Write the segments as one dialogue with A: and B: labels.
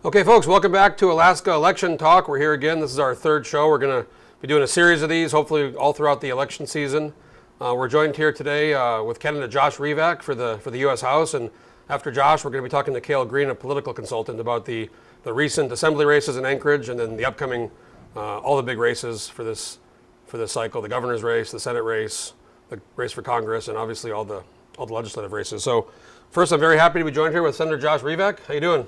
A: Okay, folks, welcome back to Alaska Election Talk. We're here again. This is our third show. We're going to be doing a series of these, hopefully all throughout the election season. We're joined here today with candidate Josh Revak for the U.S. House. And after Josh, we're going to be talking to Cale Green, a political consultant, about the recent assembly races in Anchorage and then the upcoming, all the big races for this cycle, the governor's race, the Senate race, the race for Congress, and obviously all the legislative races. So first, I'm very happy to be joined here with Senator Josh Revak. How you doing?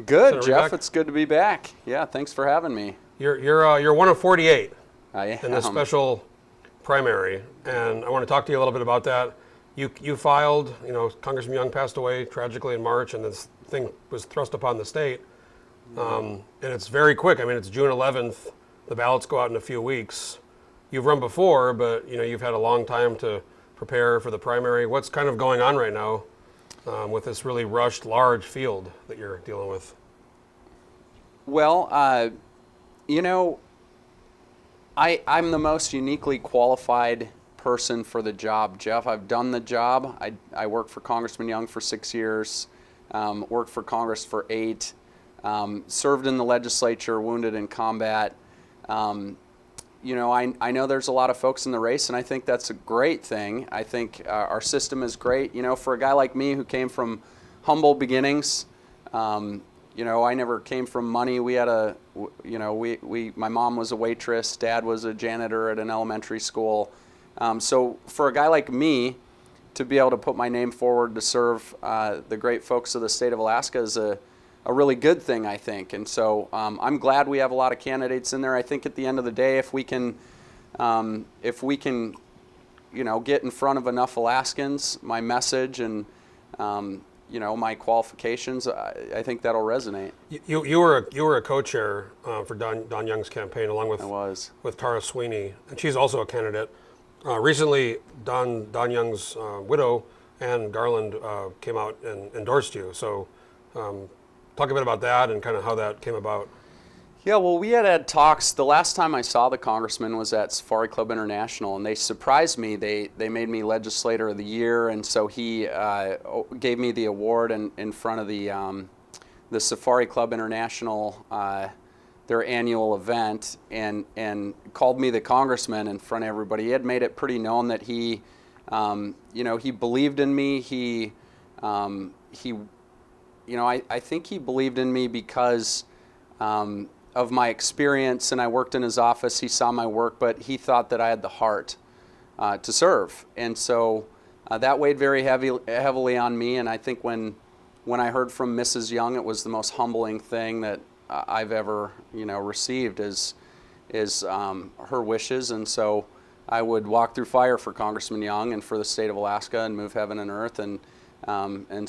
B: Good,
A: Senator
B: Jeff.
A: Revak?
B: It's good to be back. Yeah, thanks for having me.
A: You're one of 48
B: I am.
A: in this special primary, and I want to talk to you a little bit about that. You filed, Congressman Young passed away tragically in March, and this thing was thrust upon the state. And it's very quick. I mean, it's June 11th. The ballots go out in a few weeks. You've run before, but you've had a long time to prepare for the primary. What's kind of going on right now with this really rushed, large field that you're dealing with?
B: Well, I'm the most uniquely qualified person for the job, Jeff. I've done the job. I worked for Congressman Young for 6 years, worked for Congress for 8, served in the legislature, wounded in combat. I know there's a lot of folks in the race, and I think that's a great thing. I think our system is great. For a guy like me who came from humble beginnings, I never came from money. We had my mom was a waitress, dad was a janitor at an elementary school. So for a guy like me to be able to put my name forward to serve the great folks of the state of Alaska is a really good thing, I think. And so I'm glad we have a lot of candidates in there. I think at the end of the day, if we can get in front of enough Alaskans, my message and my qualifications, I think that'll resonate.
A: You were a co-chair for Don Young's campaign, along with Tara Sweeney, and she's also a candidate. Recently, Don Young's widow, Ann Garland, came out and endorsed you. So talk a bit about that and kind of how that came about.
B: Yeah, well, we had talks. The last time I saw the congressman was at Safari Club International, and they surprised me. They made me Legislator of the Year, and so he gave me the award in front of the Safari Club International, their annual event, and called me the congressman in front of everybody. He had made it pretty known that he believed in me. I think he believed in me because of my experience, and I worked in his office. He saw my work, but he thought that I had the heart to serve, and so that weighed very heavily on me. And I think when I heard from Mrs. Young, it was the most humbling thing that I've ever received is her wishes. And so I would walk through fire for Congressman Young and for the state of Alaska and move heaven and earth. And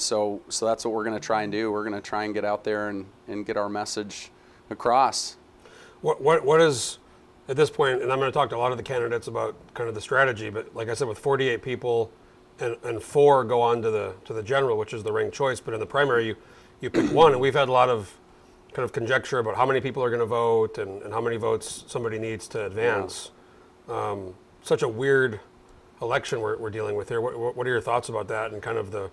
B: so that's what we're going to try and do. We're going to try and get out there and get our message across.
A: What is, at this point, and I'm going to talk to a lot of the candidates about kind of the strategy, but like I said, with 48 people and 4 go on to the general, which is the ranked choice, but in the primary you pick one, and we've had a lot of kind of conjecture about how many people are going to vote and how many votes somebody needs to advance. Yeah. Such a weird election we're dealing with here. What are your thoughts about that and kind of the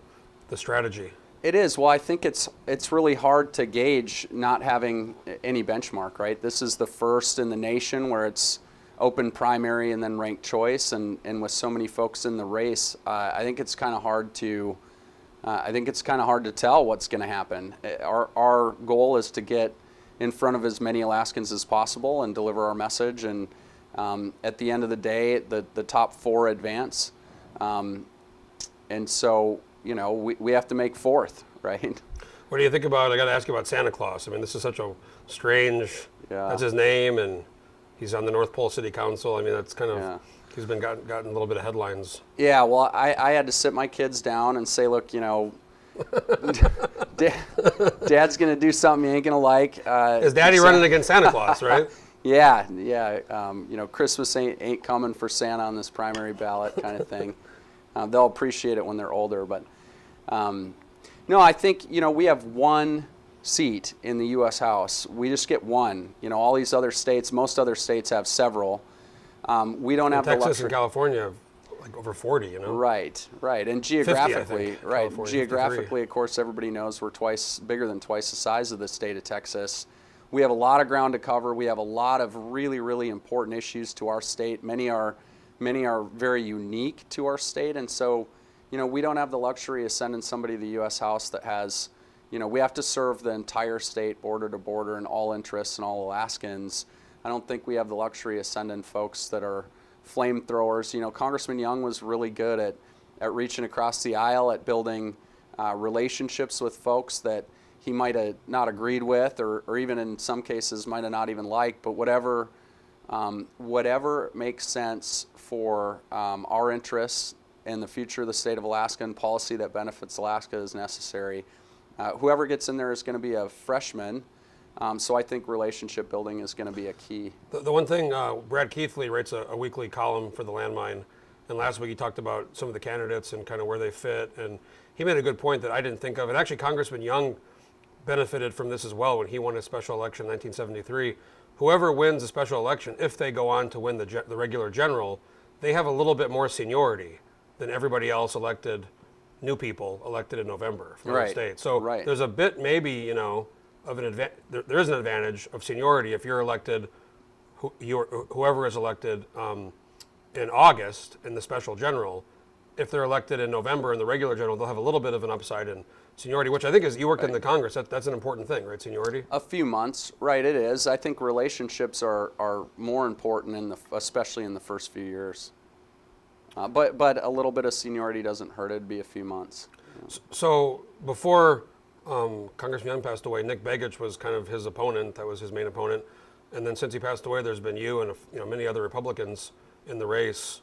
A: strategy?
B: It is. Well, I think it's really hard to gauge not having any benchmark, right? This is the first in the nation where it's open primary and then ranked choice, and with so many folks in the race, I think it's kind of hard to tell what's going to happen. Our goal is to get in front of as many Alaskans as possible and deliver our message, and at the end of the day, the top 4 advance, and so we have to make 4th, right?
A: What do you think about, I got to ask you about Santa Claus. I mean, this is such a strange, that's his name, and he's on the North Pole City Council. I mean, that's kind of, he's been gotten a little bit of headlines. Yeah,
B: well, I had to sit my kids down and say, look, Dad's going to do something he ain't going to like.
A: Is Daddy running against Santa Claus, right?
B: Yeah. Christmas ain't coming for Santa on this primary ballot kind of thing. They'll appreciate it when they're older, but no, I think we have 1 seat in the U.S. House. We just get 1. All these other states, most other states have several. We don't have
A: Texas
B: the luxury.
A: and California have like over 40, you know?
B: Right. And
A: 50, I
B: geographically,
A: think,
B: right,
A: California,
B: geographically,
A: 53.
B: of course, everybody knows we're bigger than twice the size of the state of Texas. We have a lot of ground to cover. We have a lot of really, really important issues to our state. Many are very unique to our state, and so, we don't have the luxury of sending somebody to the U.S. House that has, we have to serve the entire state border to border and all interests and all Alaskans. I don't think we have the luxury of sending folks that are flamethrowers. Congressman Young was really good at reaching across the aisle, at building relationships with folks that he might have not agreed with, or even in some cases might have not even liked, but whatever makes sense for our interests and the future of the state of Alaska and policy that benefits Alaska is necessary. Whoever gets in there is going to be a freshman, so I think relationship building is going to be a key.
A: The one thing, Brad Keithley writes a weekly column for the Landmine, and last week he talked about some of the candidates and kind of where they fit, and he made a good point that I didn't think of, and actually Congressman Young benefited from this as well when he won his special election in 1973. Whoever wins a special election, if they go on to win the regular general, they have a little bit more seniority than everybody else elected, new people elected in November from the state. So there's a bit maybe, of an there is an advantage of seniority if you're elected, whoever is elected in August in the special general. If they're elected in November in the regular general, they'll have a little bit of an upside in seniority, which I think is, you worked in the Congress, that's an important thing, right, seniority?
B: A few months, right, it is. I think relationships are more important, especially in the first few years. But a little bit of seniority doesn't hurt, it'd be a few months.
A: So before Congressman Young passed away, Nick Begich was kind of his opponent, that was his main opponent. And then since he passed away, there's been you and many other Republicans in the race.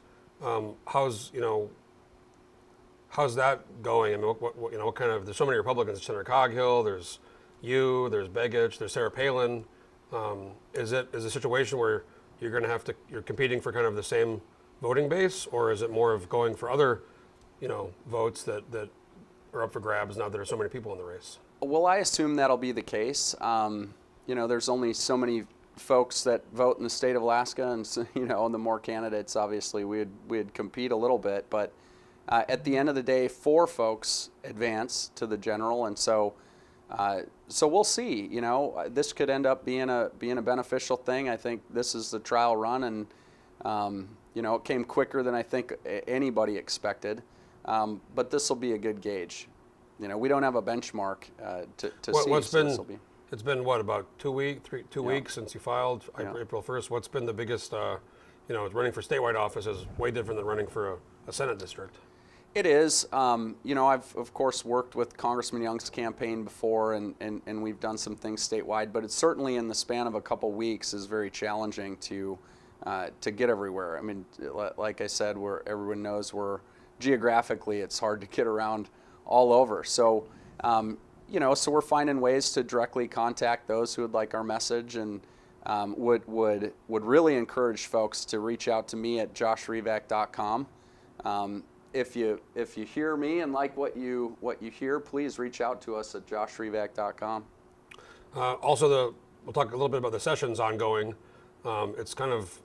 A: How's that going? I mean, what kind of? There's so many Republicans. Senator Coghill. There's you. There's Begich. There's Sarah Palin. Is it a situation where you're competing for kind of the same voting base, or is it more of going for other, votes that are up for grabs now that there are so many people in the race?
B: Well, I assume that'll be the case. There's only so many folks that vote in the state of Alaska, and so, the more candidates, obviously, we'd compete a little bit, but. At the end of the day, 4 folks advance to the general, and so we'll see. This could end up being a beneficial thing. I think this is the trial run, and it came quicker than I think anybody expected. But this will be a good gauge. We don't have a benchmark to see.
A: It's been what, about 2 weeks since you filed April 1st. What's been the biggest? Running for statewide office is way different than running for a Senate district.
B: It is. I've, of course, worked with Congressman Young's campaign before, and we've done some things statewide, but it's certainly in the span of a couple weeks is very challenging to get everywhere. I mean, like I said, everyone knows geographically it's hard to get around all over. So, so we're finding ways to directly contact those who would like our message, and would really encourage folks to reach out to me at joshrevak.com. If you hear me and like what you hear, please reach out to us at joshrevak.com.
A: Also, we'll talk a little bit about the sessions ongoing. It's kind of,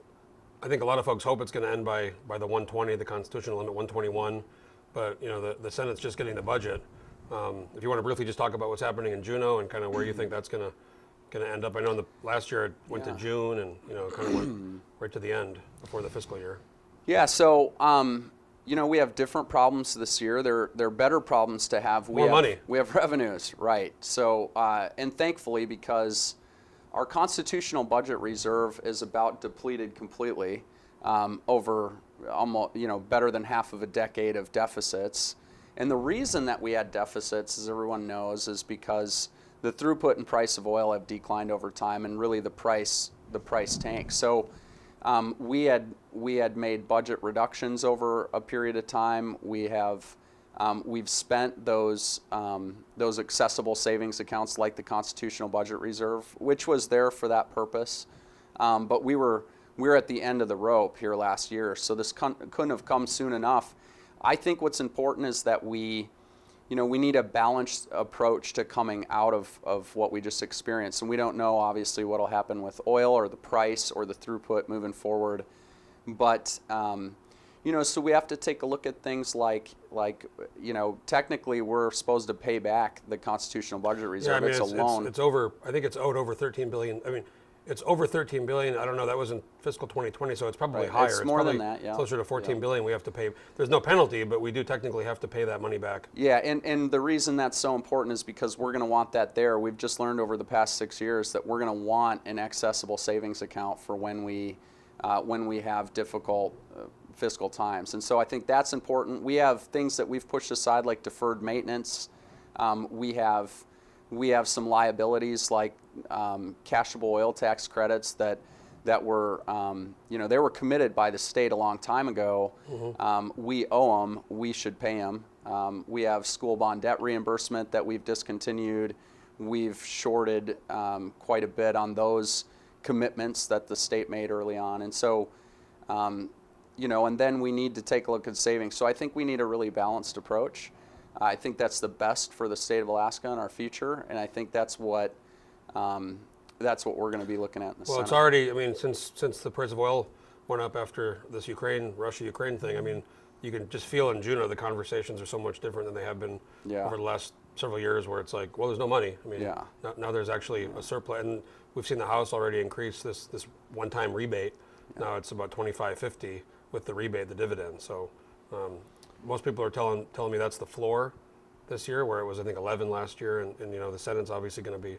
A: I think a lot of folks hope it's going to end by the 120, the constitutional limit 121, but the Senate's just getting the budget. If you want to briefly just talk about what's happening in Juneau and kind of where you think that's going to end up. I know last year it went to June and kind of went right to the end before the fiscal year.
B: Yeah. So. We have different problems this year. They're better problems to have.
A: More money.
B: We have revenues, right? So, and thankfully, because our constitutional budget reserve is about depleted completely over almost, better than half of a decade of deficits. And the reason that we had deficits, as everyone knows, is because the throughput and price of oil have declined over time, and really the price tanks. So. We had made budget reductions over a period of time. We've spent those accessible savings accounts like the Constitutional Budget Reserve, which was there for that purpose. But we were at the end of the rope here last year, so this couldn't have come soon enough. I think what's important is that we need a balanced approach to coming out of what we just experienced. And we don't know, obviously, what will happen with oil or the price or the throughput moving forward. But, So we have to take a look at things like technically we're supposed to pay back the constitutional budget reserve.
A: Yeah, I mean,
B: it's a loan.
A: It's over. I think it's owed over 13 billion. I mean, it's over 13 billion. I don't know. That was in fiscal 2020, so it's probably higher.
B: It's more
A: probably
B: than that. Yeah.
A: Closer to 14 billion. We have to pay. There's no penalty, but we do technically have to pay that money back.
B: Yeah, and the reason that's so important is because we're going to want that there. We've just learned over the past 6 years that we're going to want an accessible savings account for when we have difficult fiscal times. And so I think that's important. We have things that we've pushed aside like deferred maintenance. We have some liabilities like cashable oil tax credits that were they were committed by the state a long time ago. We owe them. We should pay them. We have school bond debt reimbursement that we've discontinued. We've shorted quite a bit on those commitments that the state made early on, and so and then we need to take a look at savings. So I think we need a really balanced approach. I think that's the best for the state of Alaska and our future, and I think that's what we're going to be looking at in the Senate.
A: Well, it's already. I mean, since the price of oil went up after this Russia-Ukraine thing, I mean, you can just feel in Juneau the conversations are so much different than they have been over the last several years, where it's like, well, there's no money. I mean, now there's actually a surplus, and we've seen the House already increase this one-time rebate. Now it's about $25.50 with the rebate, the dividend. So most people are telling me that's the floor this year, where it was I think 11 last year, and the Senate's obviously going to be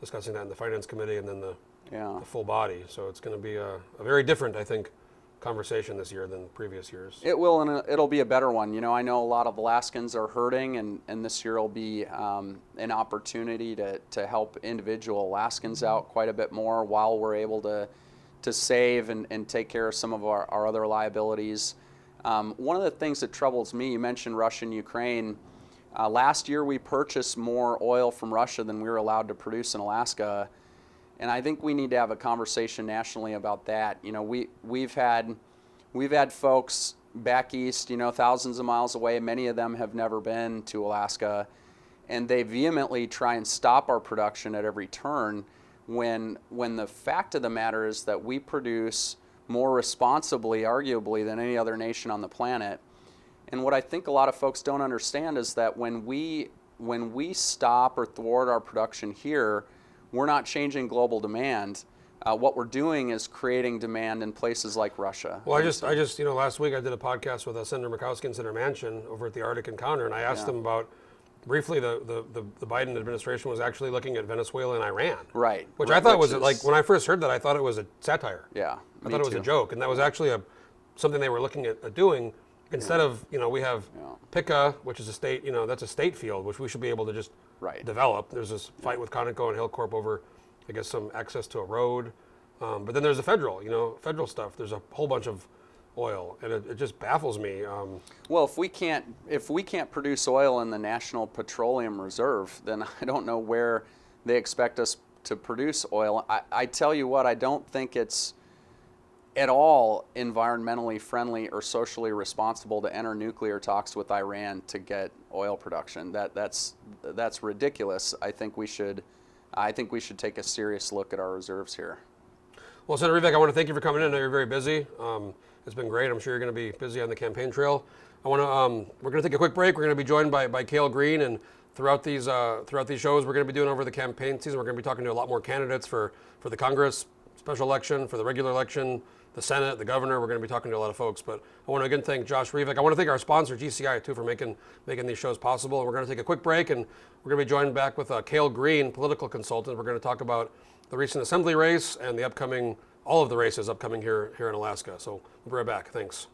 A: discussing that in the Finance Committee and then the full body. So it's going to be a very different, I think, conversation this year than previous years.
B: It will, and it'll be a better one. I know a lot of Alaskans are hurting, and this year will be an opportunity to help individual Alaskans out quite a bit more while we're able to save and take care of some of our other liabilities. One of the things that troubles me, you mentioned Russia and Ukraine. Last year we purchased more oil from Russia than we were allowed to produce in Alaska, and I think we need to have a conversation nationally about that. We've had folks back east, thousands of miles away. Many of them have never been to Alaska, and they vehemently try and stop our production at every turn. When the fact of the matter is that we produce more responsibly, arguably, than any other nation on the planet. And what I think a lot of folks don't understand is that when we stop or thwart our production here, we're not changing global demand. What we're doing is creating demand in places like Russia.
A: Well, I just last week I did a podcast with Senator Murkowski and Senator Manchin over at the Arctic Encounter, and I asked them about. Briefly, the Biden administration was actually looking at Venezuela and Iran.
B: Right.
A: Which I thought was like, when I first heard that, I thought it was a satire.
B: Yeah.
A: I thought it was a joke. And that was actually something they were looking at doing instead of, we have PICA, which is a state, that's a state field, which we should be able to just develop. There's this fight with Conoco and Hillcorp over, I guess, some access to a road. But then there's the federal stuff. There's a whole bunch of oil, and it just baffles me.
B: Well, if we can't produce oil in the National Petroleum Reserve, then I don't know where they expect us to produce oil. I tell you what, I don't think it's at all environmentally friendly or socially responsible to enter nuclear talks with Iran to get oil production. That's ridiculous. I think we should take a serious look at our reserves here.
A: Well, Senator Revak, I want to thank you for coming in. I know you're very busy. It's been great. I'm sure you're going to be busy on the campaign trail. We're going to take a quick break. We're going to be joined by Cale Green, and throughout these shows we're going to be doing over the campaign season, we're going to be talking to a lot more candidates for the Congress special election, for the regular election, the Senate, the governor. We're going to be talking to a lot of folks. But I want to again thank Josh Revak. I want to thank our sponsor, GCI, too, for making these shows possible. We're going to take a quick break, and we're going to be joined back with Cale Green, political consultant. We're going to talk about the recent assembly race and all of the races upcoming here in Alaska. So we'll be right back. Thanks.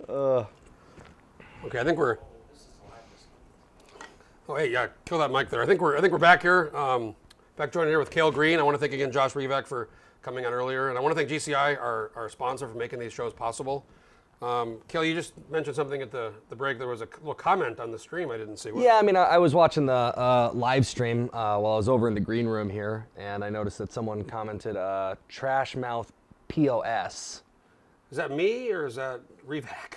A: Okay, I think we're. Oh, hey, yeah, kill that mic there. I think we're back here. Back joining here with Cale Green. I want to thank again Josh Revak for coming on earlier, and I want to thank GCI, our sponsor, for making these shows possible. Cale, you just mentioned something at the break. There was a little comment on the stream I didn't see.
C: Yeah, I mean, I was watching the live stream while I was over in the green room here, and I noticed that someone commented, trash mouth POS.
A: Is that me or is that Revak?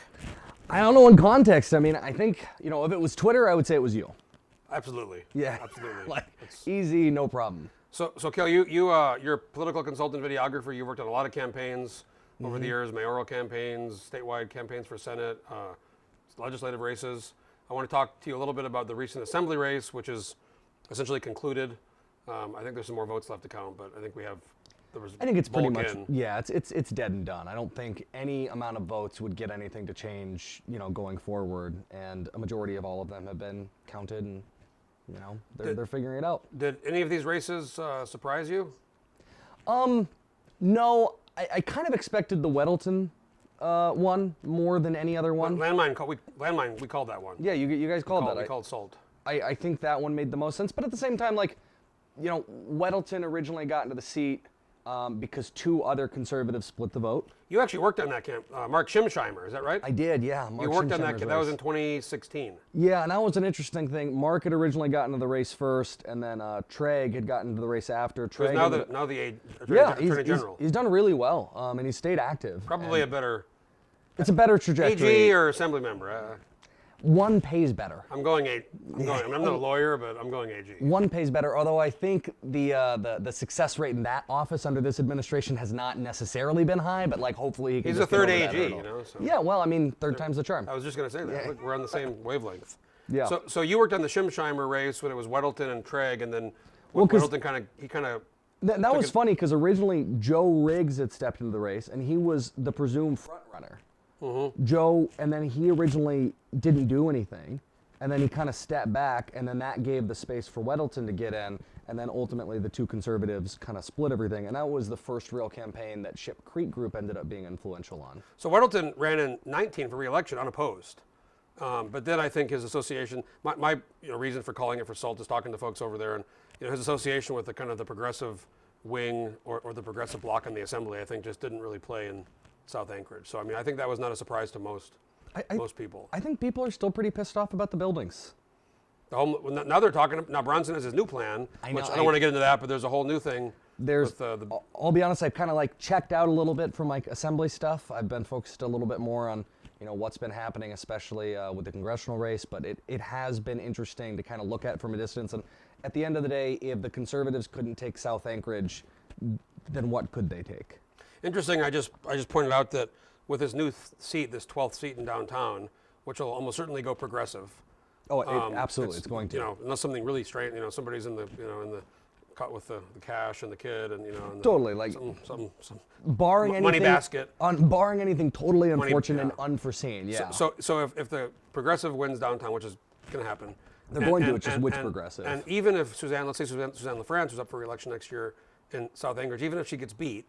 C: I don't know in context. I mean, I think, if it was Twitter, I would say it was you.
A: Absolutely.
C: Yeah.
A: Absolutely.
C: Like, easy, no problem.
A: So Cale, you're a political consultant, videographer. You worked on a lot of campaigns over the years, mayoral campaigns, statewide campaigns for Senate, legislative races. I want to talk to you a little bit about the recent assembly race, which is essentially concluded. I think there's some more votes left to count, but I think I think
C: it's pretty much, yeah, it's dead and done. I don't think any amount of votes would get anything to change, going forward. And a majority of all of them have been counted, and they're figuring it out.
A: Did any of these races surprise you?
C: No, I kind of expected the Weddleton one more than any other one.
A: Landmine, we called that one.
C: Yeah, you guys called that.
A: We called Salt.
C: I think that one made the most sense, but at the same time, Weddleton originally got into the seat because two other conservatives split the vote.
A: You actually worked on that camp, Mark Schimsheimer, is that right?
C: I did, yeah.
A: You worked on that. That was in 2016.
C: Yeah, and that was an interesting thing. Mark had originally gotten into the race first, and then Treg had gotten into the race after. Treg
A: now the Attorney General.
C: He's done really well, and he stayed active.
A: Probably a better.
C: It's a better trajectory.
A: AG or Assembly member.
C: One pays better.
A: I'm not a lawyer, but I'm going AG.
C: One pays better, although I think the success rate in that office under this administration has not necessarily been high, but hopefully he can.
A: He's a third AG, So.
C: Yeah, well, I mean, third time's the charm.
A: I was just going to say that. Yeah. Look, we're on the same wavelength.
C: Yeah.
A: So you worked on the Schimsheimer race when it was Weddleton and Treg, and then Weddleton kind of.
C: That was funny because originally Joe Riggs had stepped into the race, and he was the presumed front runner. Mm-hmm. Joe, and then he originally didn't do anything, and then he kind of stepped back, and then that gave the space for Weddleton to get in, and then ultimately the two conservatives kind of split everything, and that was the first real campaign that Ship Creek Group ended up being influential on.
A: So Weddleton ran in 19 for re-election unopposed, but then I think his association, my reason for calling it for Salt is talking to folks over there, and his association with the kind of the progressive wing or the progressive bloc in the assembly, I think just didn't really play in South Anchorage. So, I mean, I think that was not a surprise to most people.
C: I think people are still pretty pissed off about the buildings.
A: Now they're talking, now Bronson has his new plan, which I don't want to get into that, but there's a whole new thing.
C: I'll be honest, I've kind of checked out a little bit from assembly stuff. I've been focused a little bit more on, what's been happening, especially with the congressional race, but it has been interesting to kind of look at from a distance. And at the end of the day, if the conservatives couldn't take South Anchorage, then what could they take?
A: Interesting. I just pointed out that with his new seat, this 12th seat in downtown, which will almost certainly go progressive.
C: Oh, absolutely, it's going to.
A: Unless something really strange, somebody's in the caught with the cash and the kid, and and
C: totally
A: some
C: barring
A: money
C: anything,
A: basket.
C: Barring anything totally unfortunate and unforeseen. Yeah.
A: So if the progressive wins downtown, which is going to happen,
C: they're going to. It's just which progressive.
A: And even if let's say Suzanne LaFrance was up for re-election next year in South Anchorage, even if she gets beat,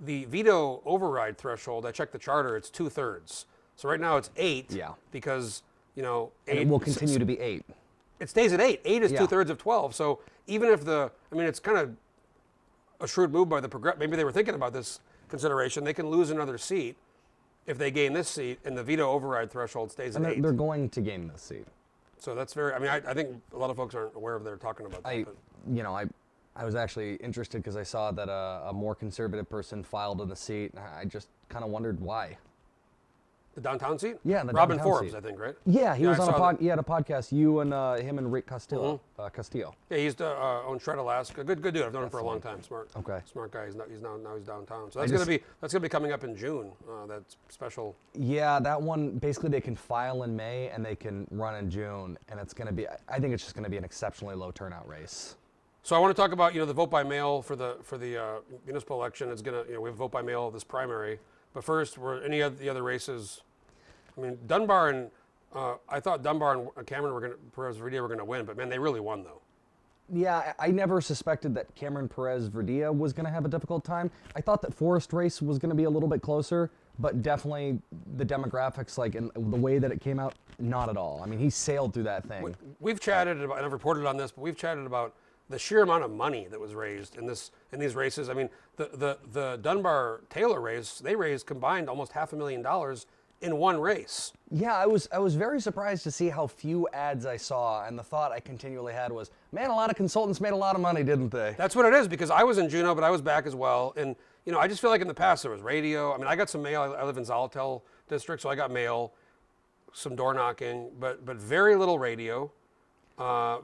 A: the veto override threshold, I checked the charter, it's 2/3. So right now it's 8.
C: Yeah.
A: Because, 8.
C: And it will continue to be 8.
A: It stays at 8. 8 is 2/3 of 12. So even if it's kind of a shrewd move by the maybe they were thinking about this consideration. They can lose another seat if they gain this seat, and the veto override threshold stays at 8.
C: They're going to gain this seat.
A: So that's I think a lot of folks aren't aware of they're talking about that.
C: I was actually interested because I saw that a more conservative person filed in the seat. I just kind of wondered why.
A: The downtown seat?
C: Yeah, the
A: Robin
C: downtown
A: Forbes,
C: seat.
A: I think, right?
C: Yeah, he was on he had a podcast. You and him and Rick Castillo. Castillo.
A: Yeah, he's on Shred Alaska. Good dude. I've known him for a long time. Smart.
C: Okay.
A: Smart guy. He's downtown. So that's gonna be coming up in June. That's special.
C: Yeah, that one basically they can file in May and they can run in June, and it's gonna be. I think it's just gonna be an exceptionally low turnout race.
A: So I want to talk about the vote by mail for the municipal election. It's gonna we have vote by mail this primary, but first were any of the other races. I mean Dunbar and I thought Dunbar and Cameron Perez-Verdia were going to win, but man, they really won though.
C: Yeah, I never suspected that Cameron Perez-Verdia was going to have a difficult time. I thought that Forest Race was going to be a little bit closer, but definitely the demographics, like in the way that it came out, not at all. I mean, he sailed through that thing.
A: We've chatted about, and I've reported on this, but we've chatted about the sheer amount of money that was raised in these races. I mean, the Dunbar Taylor race, they raised combined almost $500,000 in one race.
C: Yeah, I was very surprised to see how few ads I saw, and the thought I continually had was, man, a lot of consultants made a lot of money, didn't they?
A: That's what it is, because I was in Juneau, but I was back as well. And, you know, I just feel like in the past there was radio. I mean, I got some mail. I live in Zolotel district, so I got mail, some door knocking, but very little radio. I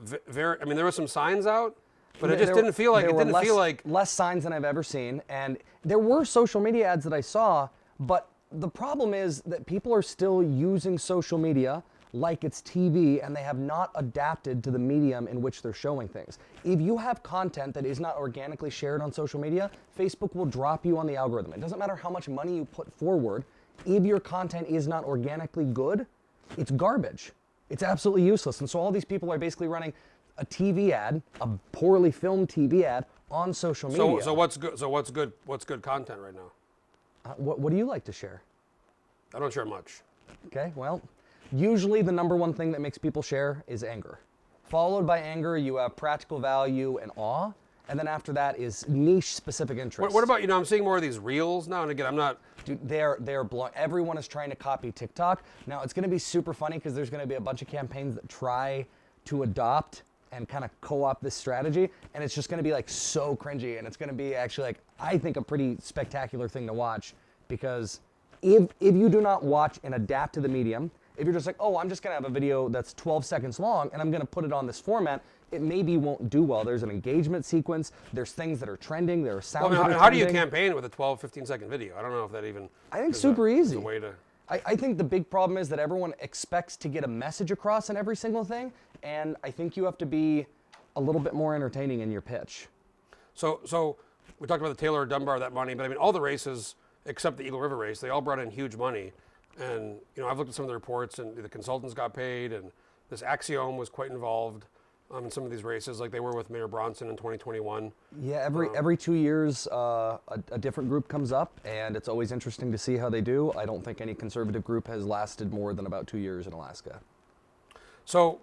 A: mean, there were some signs out, but it just didn't feel like
C: less signs than I've ever seen. And there were social media ads that I saw, but the problem is that people are still using social media like it's TV, and they have not adapted to the medium in which they're showing things. If you have content that is not organically shared on social media, Facebook will drop you on the algorithm. It doesn't matter how much money you put forward. If your content is not organically good, it's garbage. It's absolutely useless. And so all these people are basically running a TV ad, a poorly filmed TV ad on social media.
A: So what's good? So what's good content right now?
C: What do you like to share?
A: I don't share much.
C: Okay, well, usually the number one thing that makes people share is anger. Followed by anger, you have practical value and awe, and then after that is niche specific interest.
A: What about, you know, I'm seeing more of these reels now, and again, I'm not...
C: Dude, they're blowing. Everyone is trying to copy TikTok. Now, it's going to be super funny because there's going to be a bunch of campaigns that try to adopt and kind of co-opt this strategy, and it's just going to be like so cringy, and it's going to be actually like, I think, a pretty spectacular thing to watch, because if you do not watch and adapt to the medium, if you're just like, oh, I'm just going to have a video that's 12 seconds long and I'm going to put it on this format, it maybe won't do well. There's an engagement sequence. There's things that are trending. There are sounds that are
A: how do you
C: trending.
A: campaign with a 12, 15-second video? I don't know if that even...
C: I think super easy.
A: A way to...
C: I think the big problem is that everyone expects to get a message across in every single thing, and I think you have to be a little bit more entertaining in your pitch.
A: So we talked about the Taylor Dunbar, that money, but I mean, all the races except the Eagle River race, they all brought in huge money. And, you know, I've looked at some of the reports, and the consultants got paid, and this Axiom was quite involved in some of these races, like they were with Mayor Bronson in 2021.
C: Yeah, every 2 years, a different group comes up, and it's always interesting to see how they do. I don't think any conservative group has lasted more than about 2 years in Alaska.
A: So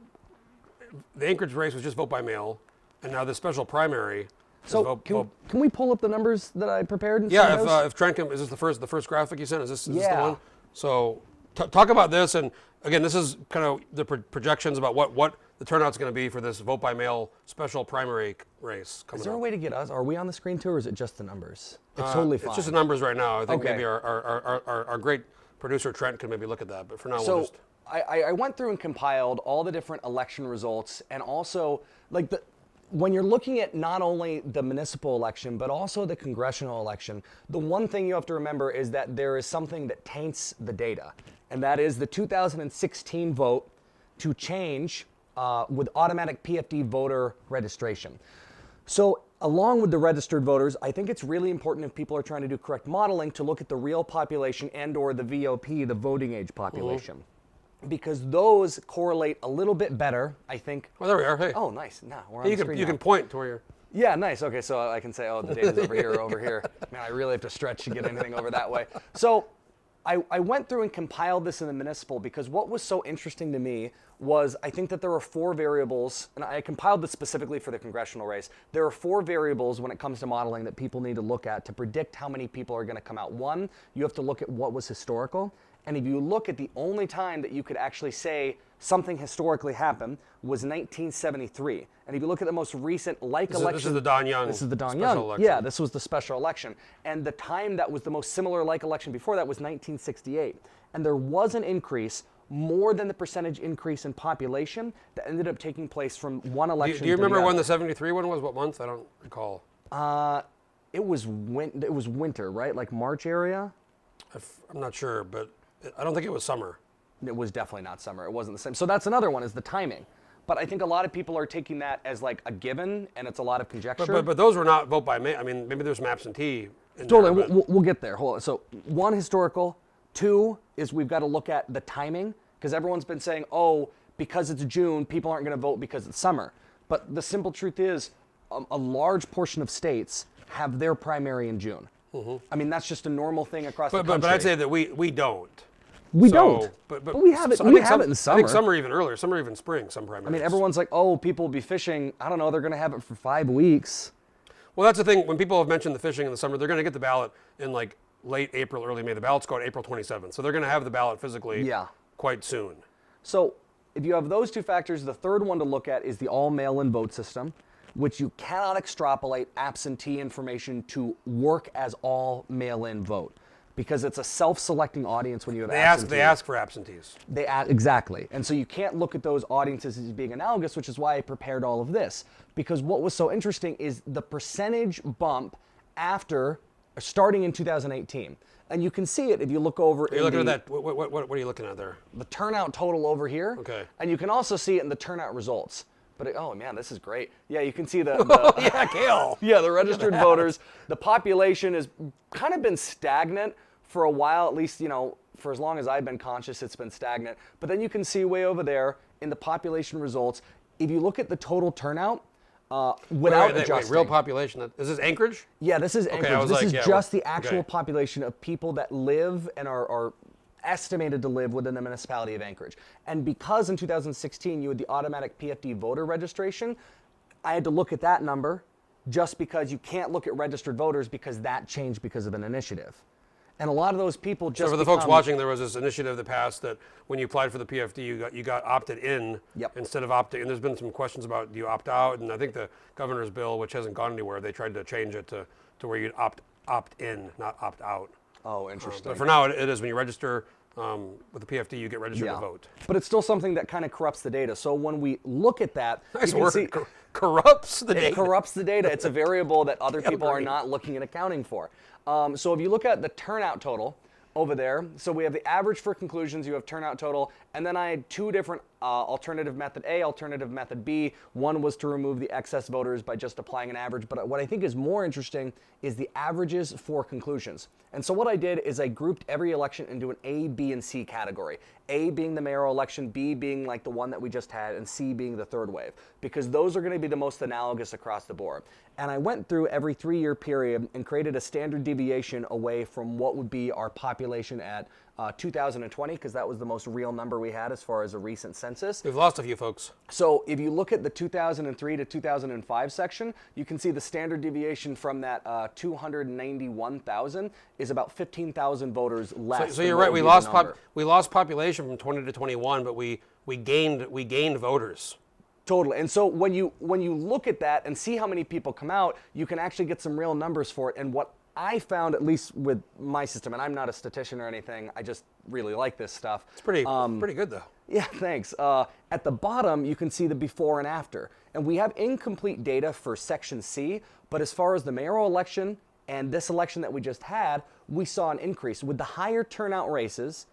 A: the Anchorage race was just vote by mail, and now the special primary.
C: So can we pull up the numbers that I prepared?
A: Yeah, if Trent can, is this the first graphic you sent? Is this the one? So talk about this, and again, this is kind of the projections about what the turnout's going to be for this vote by mail special primary race coming up.
C: Is there a way to get us? Are we on the screen too, or is it just the numbers? It's totally fine.
A: It's just the numbers right now. I think
C: Okay.
A: maybe our great producer Trent can maybe look at that, but for now
C: So
A: we'll just...
C: I went through and compiled all the different election results, and also like when you're looking at not only the municipal election, but also the congressional election, the one thing you have to remember is that there is something that taints the data, and that is the 2016 vote to change with automatic PFD voter registration. So along with the registered voters, I think it's really important if people are trying to do correct modeling to look at the real population and or the VOP, the voting age population. Mm-hmm. Because those correlate a little bit better, I think.
A: Well, there we are. Hey.
C: Oh, nice. Now we're on the screen.
A: You can point to where you're...
C: Yeah, nice. Okay, so I can say, oh, the data's over here, over here. Man, I really have to stretch to get anything over that way. So I went through and compiled this in the municipal because what was so interesting to me was I think that there are 4 variables, and I compiled this specifically for the congressional race. There are 4 variables when it comes to modeling that people need to look at to predict how many people are going to come out. One, you have to look at what was historical. And if you look at the only time that you could actually say something historically happened was 1973. And if you look at the most recent election.
A: This is the Don Young.
C: This is the Don
A: special
C: Young.
A: election.
C: Yeah, this was the special election. And the time that was the most similar election before that was 1968. And there was an increase more than the percentage increase in population that ended up taking place from one election
A: Do you
C: to the
A: remember
C: other.
A: when the 73 one was? What month? I don't recall.
C: It was winter, right? Like March area?
A: I'm not sure, but I don't think it was summer.
C: It was definitely not summer. It wasn't the same. So that's another one, is the timing. But I think a lot of people are taking that as like a given, and it's a lot of conjecture.
A: But those were not vote by mail. I mean, maybe there's some absentee in
C: totally,
A: there, but...
C: we'll get there. Hold on. So 1, historical. 2 is we've got to look at the timing, because everyone's been saying, oh, because it's June, people aren't going to vote because it's summer. But the simple truth is a large portion of states have their primary in June. I mean, that's just a normal thing across the
A: But
C: country.
A: I'd say that we don't.
C: We
A: So,
C: don't. But we have it. We have it in summer.
A: I think some are even earlier. Some are even spring. Some primaries.
C: I mean, everyone's like, oh, people will be fishing. I don't know. They're going to have it for 5 weeks.
A: Well, that's the thing. When people have mentioned the fishing in the summer, they're going to get the ballot in like late April, early May. The ballots go on April 27th, so they're going to have the ballot physically quite soon.
C: So if you have those two factors, the third one to look at is the all mail-in vote system, which you cannot extrapolate absentee information to work as all mail-in vote, because it's a self-selecting audience when you have absentee.
A: They ask for absentees.
C: Exactly. And so you can't look at those audiences as being analogous, which is why I prepared all of this. Because what was so interesting is the percentage bump after starting in 2018. And you can see it if you look over.
A: You're looking at that. What are you looking at there?
C: The turnout total over here.
A: Okay.
C: And you can also see it in the turnout results. But oh man, this is great. Yeah, you can see the
A: yeah, Cale.
C: Yeah, the registered voters. The population has kind of been stagnant for a while, at least, for as long as I've been conscious, it's been stagnant. But then you can see way over there in the population results, if you look at the total turnout, without adjusting.
A: Real population. Is this Anchorage?
C: Yeah, this is Anchorage.
A: Okay,
C: this is just the
A: okay.
C: actual population of people that live and are estimated to live within the municipality of Anchorage. And because in 2016 you had the automatic PFD voter registration, I had to look at that number just because you can't look at registered voters because that changed because of an initiative. And a lot of those people just
A: So for the folks watching, there was this initiative that passed that when you applied for the PFD, you got opted in instead of opting. And there's been some questions about do you opt out? And I think the governor's bill, which hasn't gone anywhere, they tried to change it to where you opt in, not opt out.
C: Oh, interesting.
A: But for now, it is when you register with the PFD, you get registered to vote.
C: But it's still something that kind of corrupts the data. So when we look at that,
A: Nice
C: you can
A: word.
C: see
A: Corrupts the data.
C: it corrupts the data. It's a variable that other people are not looking and accounting for. So if you look at the turnout total over there, so we have the average for conclusions, you have turnout total, and then I had two different alternative method A, alternative method B. One was to remove the excess voters by just applying an average, but what I think is more interesting is the averages for conclusions. And so what I did is I grouped every election into an A, B, and C category. A being the mayoral election, B being like the one that we just had, and C being the third wave, because those are going to be the most analogous across the board. And I went through every 3-year period and created a standard deviation away from what would be our population at 2020, because that was the most real number we had as far as a recent census.
A: We've lost a few folks.
C: So if you look at the 2003 to 2005 section, you can see the standard deviation from that 291,000 is about 15,000 voters less.
A: So you're right. We lost population from 20 to 21, but we gained voters.
C: Totally. And so when you look at that and see how many people come out, you can actually get some real numbers for it. And what I found, at least with my system, and I'm not a statistician or anything, I just really like this stuff.
A: It's pretty good though.
C: Yeah, thanks. At the bottom, you can see the before and after. And we have incomplete data for Section C, but as far as the mayoral election and this election that we just had, we saw an increase. With the higher turnout races,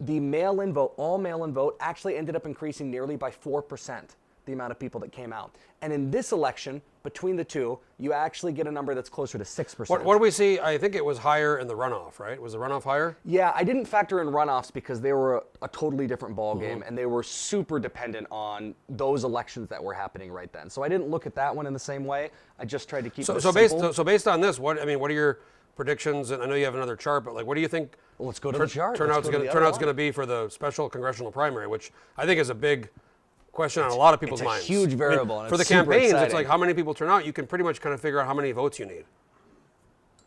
C: the mail-in vote, all mail-in vote, actually ended up increasing nearly by 4%, the amount of people that came out. And in this election, between the two, you actually get a number that's closer to 6%.
A: What do we see? I think it was higher in the runoff, right? Was the runoff higher?
C: Yeah, I didn't factor in runoffs because they were a totally different ball game, and they were super dependent on those elections that were happening right then. So I didn't look at that one in the same way. I just tried to keep it simple.
A: So based on this, what are your predictions? And I know you have another chart, but like, what do you think?
C: Well, let's go to the chart.
A: Turnout's going to be for the special congressional primary, which I think is a big question on a lot of people's minds.
C: It's a huge variable. And
A: for the
C: it's super
A: campaigns,
C: exciting.
A: it's like how many people turn out. You can pretty much kind of figure out how many votes you need.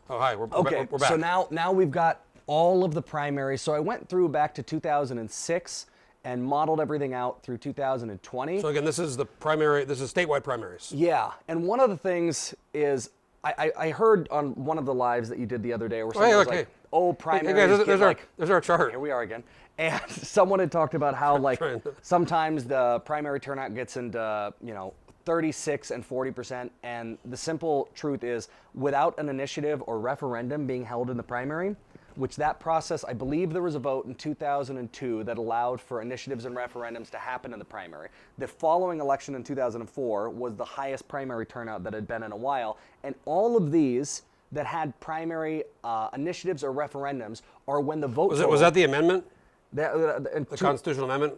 A: Oh, hi. We're back.
C: So now we've got all of the primaries. So I went through back to 2006 and modeled everything out through 2020.
A: So again, this is the primary. This is statewide primaries.
C: Yeah, and one of the things is I heard on one of the lives that you did the other day where someone was like, "Oh, primaries."
A: There's our chart.
C: Here we are again. And someone had talked about how like sometimes the primary turnout gets into 36 and 40%, and the simple truth is without an initiative or referendum being held in the primary, which that process, I believe there was a vote in 2002 that allowed for initiatives and referendums to happen in the primary. The following election in 2004 was the highest primary turnout that had been in a while, and all of these that had primary initiatives or referendums are when the vote
A: Was that the amendment?
C: The
A: Constitutional amendment?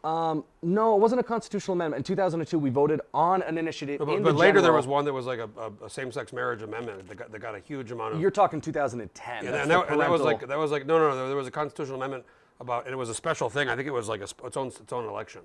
C: No, it wasn't a constitutional amendment. In 2002, we voted on an initiative.
A: But later there was one that was like a same-sex marriage amendment that got a huge amount of.
C: You're talking 2010.
A: Yeah, and that was like no. There was a constitutional amendment about, and it was a special thing. I think it was like its own election.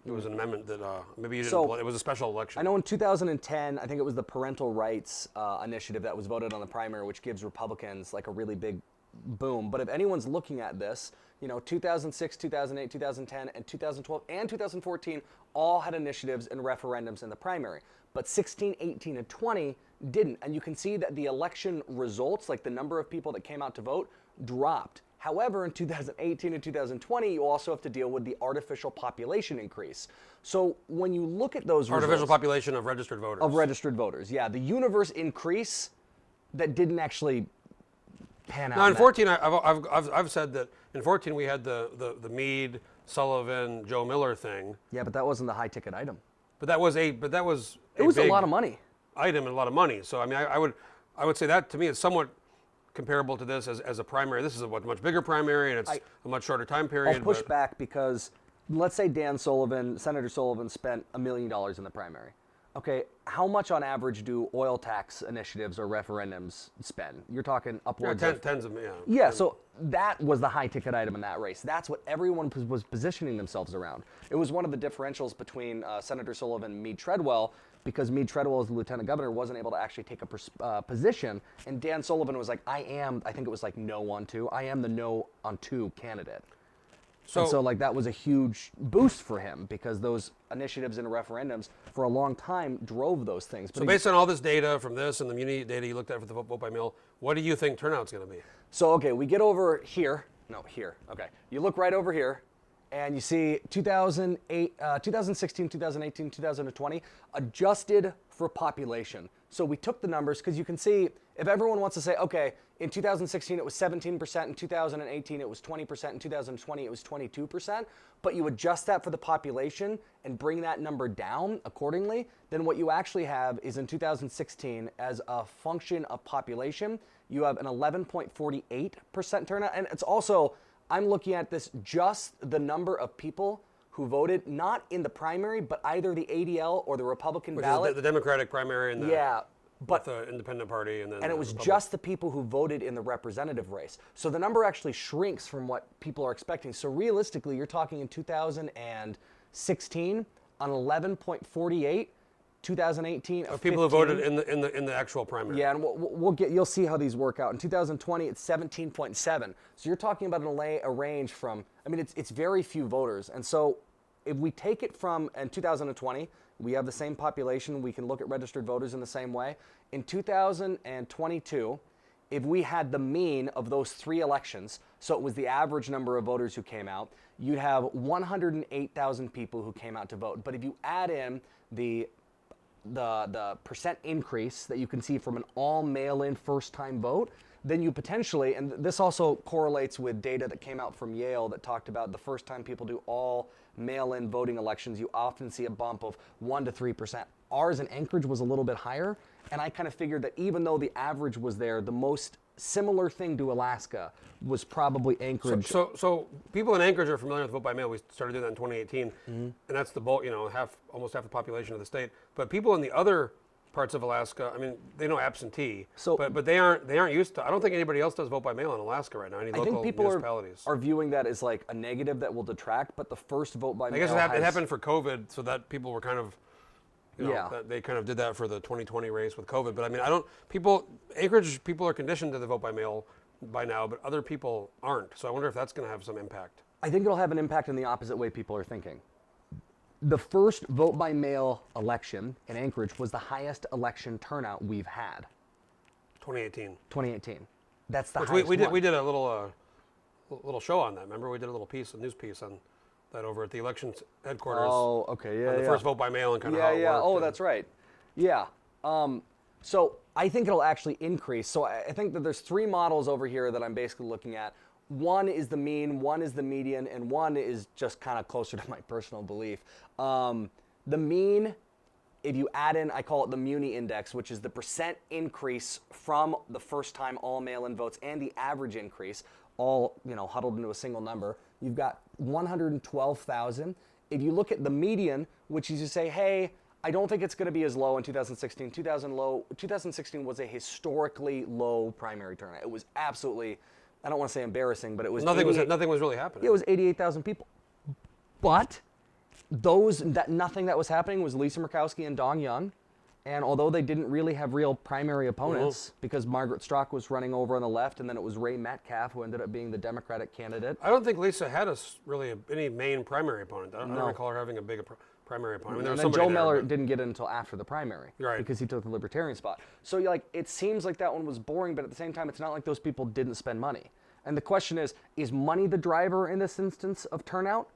A: It was an amendment that maybe you didn't. It was a special election.
C: I know in 2010, I think it was the parental rights initiative that was voted on the primary, which gives Republicans like a really big boom. But if anyone's looking at this, 2006, 2008, 2010, and 2012, and 2014 all had initiatives and referendums in the primary. But 16, 18, and 20 didn't. And you can see that the election results, like the number of people that came out to vote, dropped. However, in 2018 and 2020, you also have to deal with the artificial population increase. So when you look at those
A: artificial population of registered voters.
C: Of registered voters, yeah. The universe increase that didn't actually pan out.
A: Now in 14, I've said that in 14 we had the Meade, Sullivan, Joe Miller thing.
C: Yeah, but that wasn't the high ticket item.
A: But that was a
C: It was a lot of money.
A: Item and a lot of money. So I mean, I would say that to me is somewhat comparable to this as a primary. This is a much bigger primary, and it's a much shorter time period.
C: I'll push back because let's say Senator Sullivan spent $1 million in the primary. Okay, how much on average do oil tax initiatives or referendums spend? You're talking upwards of
A: tens of, yeah.
C: Yeah, so that was the high ticket item in that race. That's what everyone was positioning themselves around. It was one of the differentials between Senator Sullivan and Meade Treadwell, because Meade Treadwell, as the lieutenant governor, wasn't able to actually take a position, and Dan Sullivan was like, I think it was like no on two. I am the no on two candidate. So like that was a huge boost for him because those initiatives and referendums for a long time drove those things.
A: But so based on all this data from this and the Muni data you looked at for the vote by mail, what do you think turnout's going to be?
C: So, okay, we get over here. No, here. Okay. You look right over here and you see 2016, 2018, 2020 adjusted for population. So we took the numbers because you can see if everyone wants to say, okay, in 2016 it was 17%, in 2018 it was 20%, in 2020 it was 22%, but you adjust that for the population and bring that number down accordingly, then what you actually have is in 2016, as a function of population, you have an 11.48% turnout. And it's also, I'm looking at this just the number of people who voted, not in the primary, but either the ADL or the Republican ballot.
A: The Democratic primary and the Independent Party. And
C: it was just the people who voted in the representative race. So the number actually shrinks from what people are expecting. So realistically, you're talking in 2016 on 11.48, 2018
A: of people 15. Who voted in the actual primary.
C: Yeah, and you'll see how these work out. In 2020, it's 17.7. So you're talking about a range from, I mean, it's very few voters. And so if we take it from, in 2020, we have the same population, we can look at registered voters in the same way. In 2022, if we had the mean of those three elections, so it was the average number of voters who came out, you'd have 108,000 people who came out to vote. But if you add in the percent increase that you can see from an all mail-in first-time vote, then you potentially, and this also correlates with data that came out from Yale that talked about the first time people do all mail-in voting elections, you often see a bump of 1 to 3%. Ours in Anchorage was a little bit higher, and I kind of figured that even though the average was there, the most similar thing to Alaska was probably Anchorage.
A: So people in Anchorage are familiar with vote by mail. We started doing that in 2018, and that's the bulk, almost half the population of the state. But people in the other parts of Alaska, I mean, they know absentee, but they aren't used to. I don't think anybody else does vote by mail in Alaska right now. Any local municipalities
C: are viewing that as like a negative that will detract. But the first vote by mail,
A: I guess it happened for COVID, so that people were kind of. They kind of did that for the 2020 race with COVID. But I mean, Anchorage people are conditioned to the vote by mail by now, but other people aren't. So I wonder if that's going to have some impact.
C: I think it'll have an impact in the opposite way people are thinking. The first vote by mail election in Anchorage was the highest election turnout we've had.
A: 2018.
C: That's the highest.
A: We did a little show on that. Remember, we did a news piece on that over at the elections headquarters.
C: Oh, okay, yeah.
A: On the first vote by mail and kind of how it worked.
C: Oh, that's right. Yeah. So I think it'll actually increase. So I think that there's three models over here that I'm basically looking at. One is the mean, one is the median, and one is just kind of closer to my personal belief. The mean, if you add in, I call it the Muni index, which is the percent increase from the first time all mail-in votes and the average increase, all huddled into a single number. You've got 112,000 if you look at the median, which is you say, hey, I don't think it's going to be as low in 2016. 2016 was a historically low primary turnout. It was absolutely, I don't want to say embarrassing, but it was
A: nothing was really happening.
C: It was 88,000 people. But nothing that was happening was Lisa Murkowski and Dong Young. And although they didn't really have real primary opponents, because Margaret Strzok was running over on the left, and then it was Ray Metcalf who ended up being the Democratic candidate.
A: I don't think Lisa had any main primary opponent. I don't recall her having a big primary opponent. I mean,
C: and then Joe Miller didn't get it until after the primary,
A: right,
C: because he took the Libertarian spot. So it seems like that one was boring, but at the same time, it's not like those people didn't spend money. And the question is money the driver in this instance of turnout?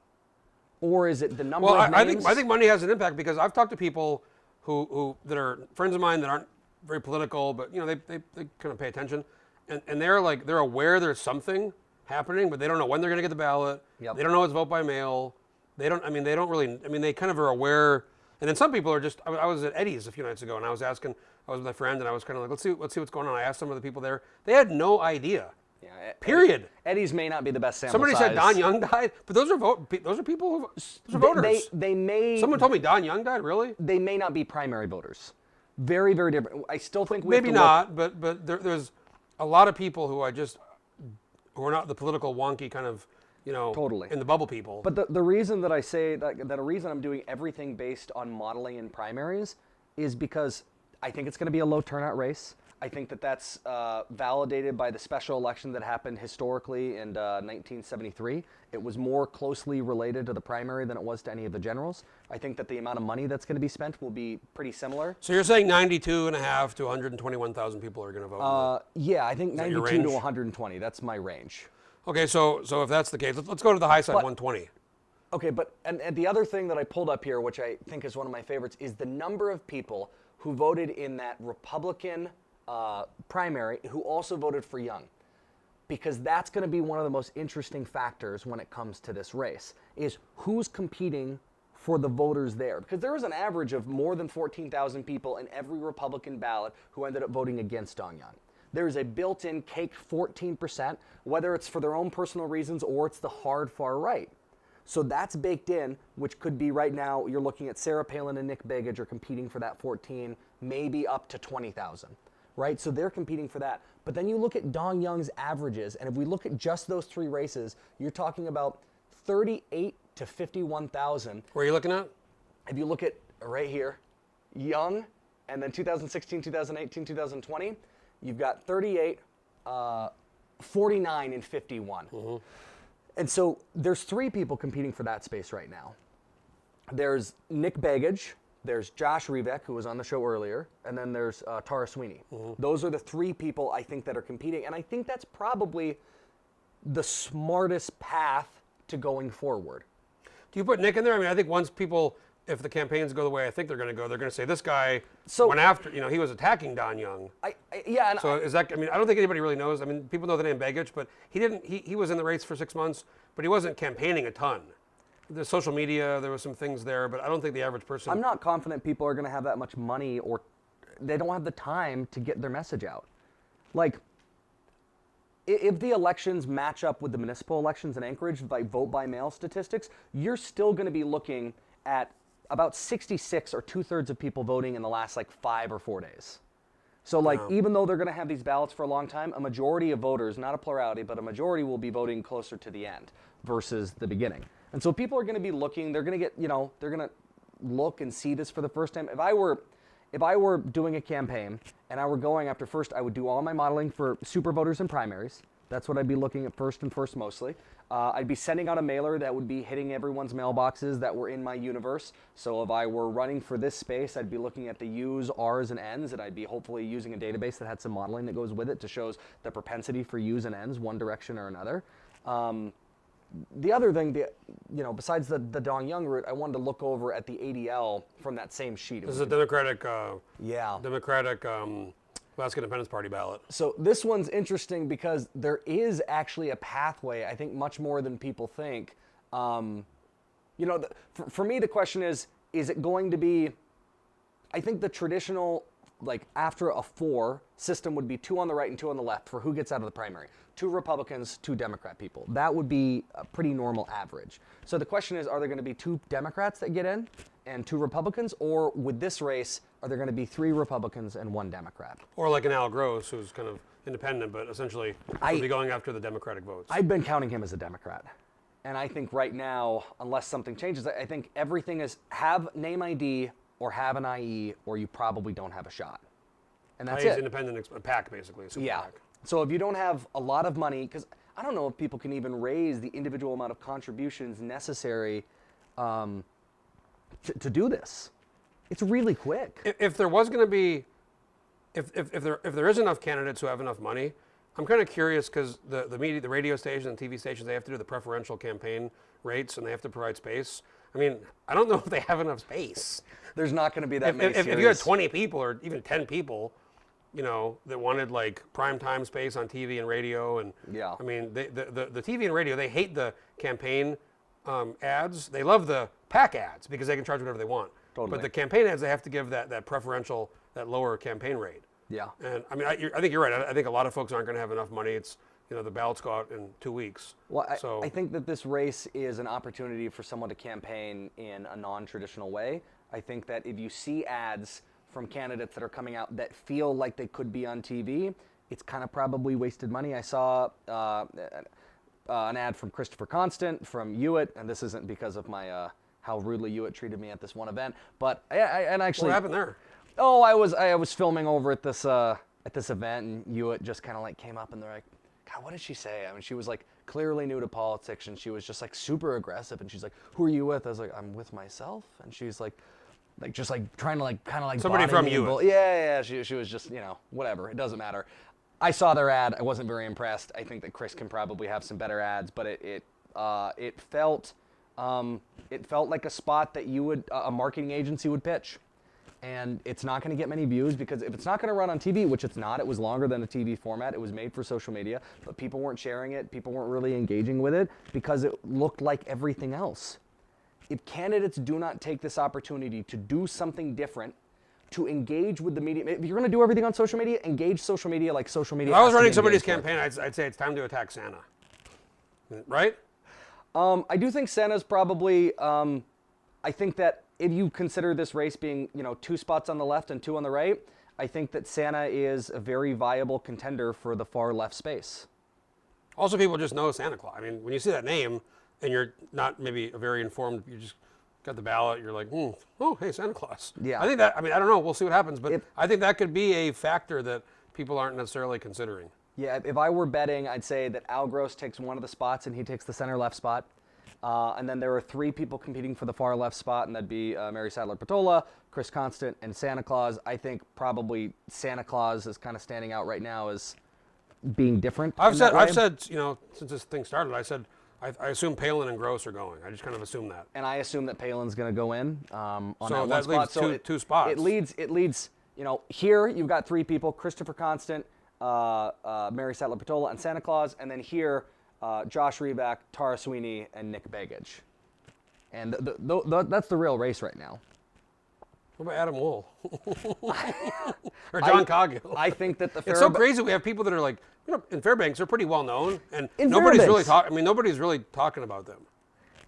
C: Or is it the number of names?
A: I think money has an impact, because I've talked to people who that are friends of mine that aren't very political, but they kind of pay attention, and they're aware there's something happening, but they don't know when they're going to get the ballot.
C: Yep.
A: They don't know it's vote by mail. They kind of are aware. And then some people are just. I was at Eddie's a few nights ago, and I was with my friend, and I was kind of like, let's see what's going on. I asked some of the people there. They had no idea.
C: Yeah,
A: period.
C: Eddie's may not be the best sample
A: Somebody
C: size.
A: said Don Young died, but those are people those are voters.
C: They may.
A: Someone told me Don Young died. Really?
C: They may not be primary voters. Very, very different. I still think
A: maybe not, but there's a lot of people who are not the political wonky kind of
C: totally
A: in the bubble people.
C: But the reason that I say that the reason I'm doing everything based on modeling in primaries is because I think it's going to be a low turnout race. I think that's validated by the special election that happened historically in 1973. It was more closely related to the primary than it was to any of the generals. I think that the amount of money that's going to be spent will be pretty similar.
A: So you're saying 92.5 to 121,000 people are going to vote?
C: Yeah, I think 92 to 120. That's my range.
A: Okay, so if that's the case, let's go to the high side, 120.
C: Okay, and the other thing that I pulled up here, which I think is one of my favorites, is the number of people who voted in that Republican primary who also voted for Young, because that's going to be one of the most interesting factors when it comes to this race, is who's competing for the voters there, because there was an average of more than 14,000 people in every Republican ballot who ended up voting against Dong Young. There's a built-in caked 14%, whether it's for their own personal reasons or it's the hard far right. So that's baked in, which could be right now, you're looking at Sarah Palin and Nick Begich are competing for that 14, maybe up to 20,000. Right, so they're competing for that. But then you look at Dong Young's averages, and if we look at just those three races, you're talking about 38 to 51,000.
A: Where are you looking at?
C: If you look at right here, Young, and then 2016, 2018, 2020, you've got 38, 49, and 51. Mm-hmm. And so there's three people competing for that space right now. There's Nick Begich. There's Josh Revak, who was on the show earlier, and then there's Tara Sweeney. Mm-hmm. Those are the three people I think that are competing, and I think that's probably the smartest path to going forward.
A: Do you put Nick in there? I mean, I think once people, if the campaigns go the way I think they're going to go, they're going to say this guy went after, he was attacking Don Young. Is that? I mean, I don't think anybody really knows. I mean, people know the name Begich, but he didn't. He was in the race for 6 months, but he wasn't campaigning a ton. The social media, there was some things there, but I don't think the average person.
C: I'm not confident people are going to have that much money, or they don't have the time to get their message out. Like, if the elections match up with the municipal elections in Anchorage by vote by mail statistics, you're still going to be looking at about 66 or 2/3 of people voting in the last 5 or 4 days. So even though they're going to have these ballots for a long time, a majority of voters, not a plurality, but a majority will be voting closer to the end versus the beginning. And so people are going to be looking, they're going to get, they're going to look and see this for the first time. If I were doing a campaign and I were going after first, I would do all my modeling for super voters and primaries. That's what I'd be looking at first mostly. I'd be sending out a mailer that would be hitting everyone's mailboxes that were in my universe. So if I were running for this space, I'd be looking at the U's, R's, and N's, and I'd be hopefully using a database that had some modeling that goes with it to show the propensity for U's and N's, one direction or another. The other thing, besides the Dong Young route, I wanted to look over at the ADL from that same sheet.
A: This is a Democratic, Alaska Independence Party ballot.
C: So this one's interesting because there is actually a pathway, I think much more than people think. For me, the question is it going to be, I think the traditional like after a 4 system would be 2 on the right and 2 on the left for who gets out of the primary. 2 Republicans, 2 Democrat people. That would be a pretty normal average. So the question is, are there going to be 2 Democrats that get in and 2 Republicans, or with this race, are there going to be 3 Republicans and 1 Democrat?
A: Or like an Al Gross, who's kind of independent, but essentially will be going after the Democratic votes.
C: I've been counting him as a Democrat. And I think right now, unless something changes, I think everything is have name ID or have an IE, or you probably don't have a shot. And that's
A: He's
C: it.
A: independent, a PAC basically. A super
C: Yeah.
A: PAC.
C: So if you don't have a lot of money, because I don't know if people can even raise the individual amount of contributions necessary to do this. It's really quick.
A: If there was going to be, if there is enough candidates who have enough money, I'm kind of curious because the media, the radio stations and TV stations, they have to do the preferential campaign rates and they have to provide space. I mean, I don't know if they have enough space.
C: There's not going to be that many
A: If you had 20 people or even 10 people, you know, that wanted like prime time space on TV and radio, and
C: Yeah.
A: I mean, the TV and radio, they hate the campaign ads. They love the PAC ads because they can charge whatever they want.
C: Totally.
A: But the campaign ads, they have to give that preferential, that lower campaign rate.
C: Yeah.
A: And I mean, I think you're right. I think a lot of folks aren't going to have enough money. It's, you know, the ballots go out in 2 weeks.
C: Well,
A: so
C: I think that this race is an opportunity for someone to campaign in a non-traditional way. I think that if you see ads from candidates that are coming out that feel like they could be on TV, it's kind of probably wasted money. I saw an ad from Christopher Constant from Hewitt, and this isn't because of my how rudely Hewitt treated me at this one event, but and actually,
A: what happened there?
C: oh, I was filming over at this event, and Hewitt just kind of like came up, and they're like, God, what did she say? I mean, she was like clearly new to politics, and she was just like super aggressive, and she's like, who are you with? I was like, I'm with myself, and she's like just like trying to like kind of like
A: Somebody from
C: body me and
A: Hewitt.
C: yeah, she was just, you know, whatever, it doesn't matter. I saw their ad. I wasn't very impressed. I think that Chris can probably have some better ads, but it felt like a spot that you would a marketing agency would pitch. And it's not going to get many views because if it's not going to run on TV, which it's not, it was longer than a TV format. It was made for social media, but people weren't sharing it. People weren't really engaging with it because it looked like everything else. If candidates do not take this opportunity to do something different, to engage with the media, if you're going to do everything on social media, engage social media like social media.
A: If I was
C: has to
A: running
C: be
A: somebody's
C: engaged with.
A: campaign, I'd say it's time to attack Santa. Right?
C: I do think Santa's probably. I think that if you consider this race being, you know, 2 spots on the left and 2 on the right, I think that Santa is a very viable contender for the far left space.
A: Also, people just know Santa Claus. I mean, when you see that name and you're not maybe a very informed, you just got the ballot, you're like, oh, hey, Santa Claus.
C: Yeah.
A: I think that, I mean, I don't know, we'll see what happens, but I think that could be a factor that people aren't necessarily considering.
C: Yeah, if I were betting, I'd say that Al Gross takes one of the spots and he takes the center left spot. And then there are 3 people competing for the far left spot, and that'd be Mary Sadler-Patola, Chris Constant, and Santa Claus. I think probably Santa Claus is kind of standing out right now as being different.
A: I've said, you know, since this thing started, I said, I assume Palin and Gross are going. I just kind of assume that.
C: And I assume that Palin's going to go in on
A: So
C: that one
A: that
C: spot.
A: leaves two spots.
C: It leads. You know, here you've got 3 people: Christopher Constant, Mary Sadler-Patola, and Santa Claus. And then here, Josh Revak, Tara Sweeney, and Nick Begich. And that's the real race right now.
A: What about Adam Wool? Or John Coghill?
C: I think that
A: It's so crazy. We have people that are like, you know, in Fairbanks, they're pretty well known, and
C: In
A: nobody's really
C: Fairbanks.
A: nobody's really talking about them.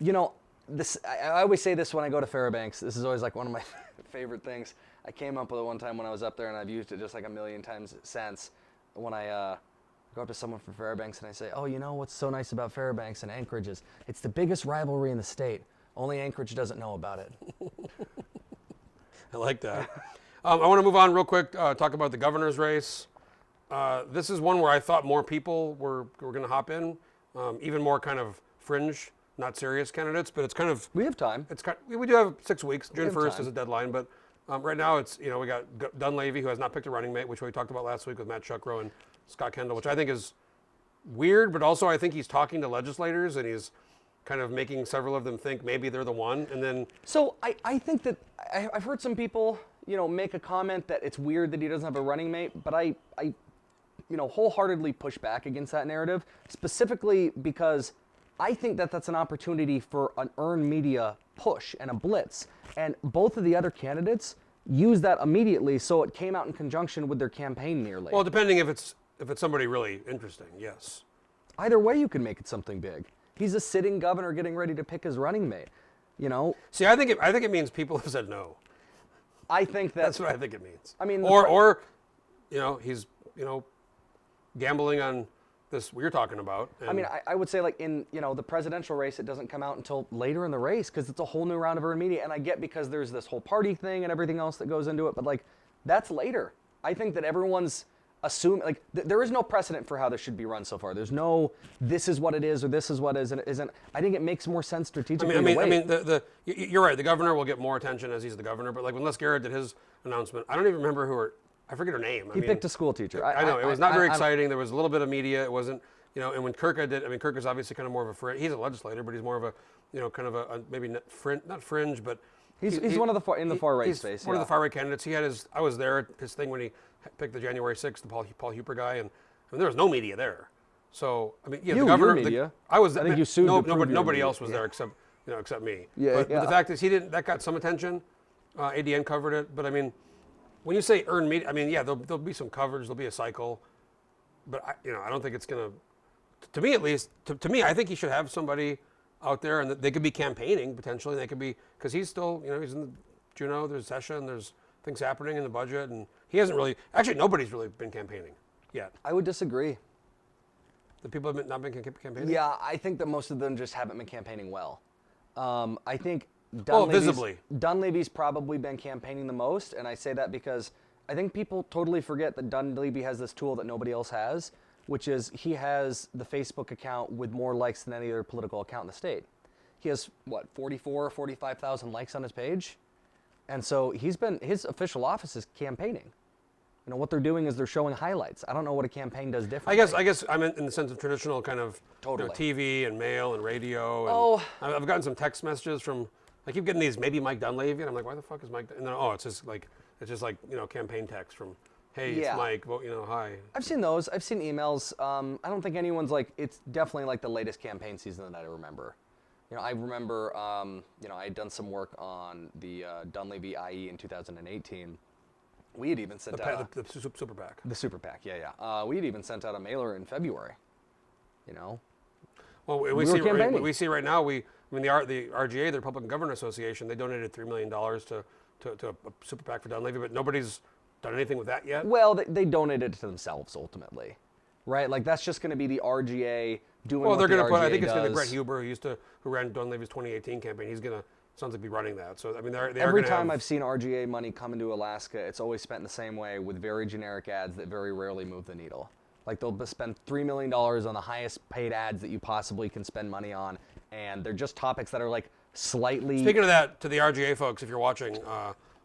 C: You know, this. I always say this when I go to Fairbanks. This is always like one of my favorite things. I came up with it one time when I was up there, and I've used it just like a million times since. When I go up to someone from Fairbanks and I say, "Oh, you know what's so nice about Fairbanks and Anchorage is it's the biggest rivalry in the state. Only Anchorage doesn't know about it."
A: I like that. I want to move on real quick. Talk about the governor's race. This is one where I thought more people were going to hop in, even more kind of fringe, not serious candidates. But it's kind of
C: We have time.
A: we do have 6 weeks. June
C: have
A: 1st
C: time.
A: is a deadline, but right now it's, you know, we got Dunleavy, who has not picked a running mate, which we talked about last week with Matt Chuckrow and Scott Kendall, which I think is weird, but also I think he's talking to legislators and he's kind of making several of them think maybe they're the one, and then
C: So I think that I've heard some people, you know, make a comment that it's weird that he doesn't have a running mate, but I you know, wholeheartedly push back against that narrative, specifically because I think that that's an opportunity for an earned media push and a blitz. And both of the other candidates use that immediately so it came out in conjunction with their campaign nearly.
A: Well, depending if it's somebody really interesting, yes.
C: Either way, you can make it something big. He's a sitting governor getting ready to pick his running mate. You know.
A: See, I think it means people have said no.
C: I think
A: That's what I think it means.
C: I mean,
A: or he's gambling on this we're talking about.
C: I mean, I would say like in the presidential race, it doesn't come out until later in the race because it's a whole new round of earned media. And I get because there's this whole party thing and everything else that goes into it, but like that's later. I think that everyone's assuming like there is no precedent for how this should be run so far. There's no this is what it is or this is what isn't. I think it makes more sense strategically.
A: I mean, you're right. The governor will get more attention as he's the governor. But like when Les Garrett did his announcement, I don't even remember I forget her name.
C: He picked a school teacher.
A: I know it was not very exciting. There was a little bit of media. It wasn't, and when Kirka did, I mean, Kirka's obviously kind of more of a fringe. He's a legislator, but he's more of a, kind of a maybe not fringe, but
C: he's one of the in the far right space.
A: One of the far right candidates. He had I was there at his thing when he picked the January 6th, the Paul Huper guy, and I mean, there was no media there. So I mean, the governor.
C: Media.
A: I was.
C: I think you sued.
A: Nobody else was there except me.
C: But
A: the fact is, that got some attention. ADN covered it, but I mean. When you say earned media, I mean, yeah, there'll be some coverage, there'll be a cycle, but I don't think it's gonna. To me, at least, to me, I think he should have somebody out there, and they could be campaigning potentially. They could be because he's still, he's in the Juneau. There's session. There's things happening in the budget, and he hasn't really. Actually, nobody's really been campaigning yet.
C: I would disagree.
A: The people have not been campaigning.
C: Yeah, I think that most of them just haven't been campaigning well. I think.
A: Visibly.
C: Dunleavy's probably been campaigning the most, and I say that because I think people totally forget that Dunleavy has this tool that nobody else has, which is he has the Facebook account with more likes than any other political account in the state. He has, 44 or 45,000 likes on his page? And so his official office is campaigning. What they're doing is they're showing highlights. I don't know what a campaign does differently.
A: I guess I'm in the sense of traditional kind of
C: totally.
A: TV and mail and radio. And I've gotten some text messages from. I keep getting these, maybe Mike Dunleavy, and I'm like, why the fuck is Mike? And then, it's just like campaign text from, hey, it's Mike, hi.
C: I've seen those. I've seen emails. I don't think anyone's it's definitely like the latest campaign season that I remember. I remember, I had done some work on the Dunleavy IE in 2018. We had even sent out
A: the Super PAC.
C: The Super PAC, yeah. We had even sent out a mailer in February.
A: Well, we see right now. The RGA, the Republican Government Association, they donated $3 million to a Super PAC for Dunleavy, but nobody's done anything with that yet.
C: Well, they donated it to themselves ultimately, right? Like that's just going to be the RGA doing. Well,
A: they're
C: going to
A: put. I think it's going to be Brett Huber, who ran Dunleavy's 2018 campaign. He's going to sounds like be running that. So I mean,
C: every time I've seen RGA money come into Alaska, it's always spent the same way with very generic ads that very rarely move the needle. Like they'll spend $3 million on the highest paid ads that you possibly can spend money on, and they're just topics that are like slightly.
A: Speaking of that, to the RGA folks, if you're watching,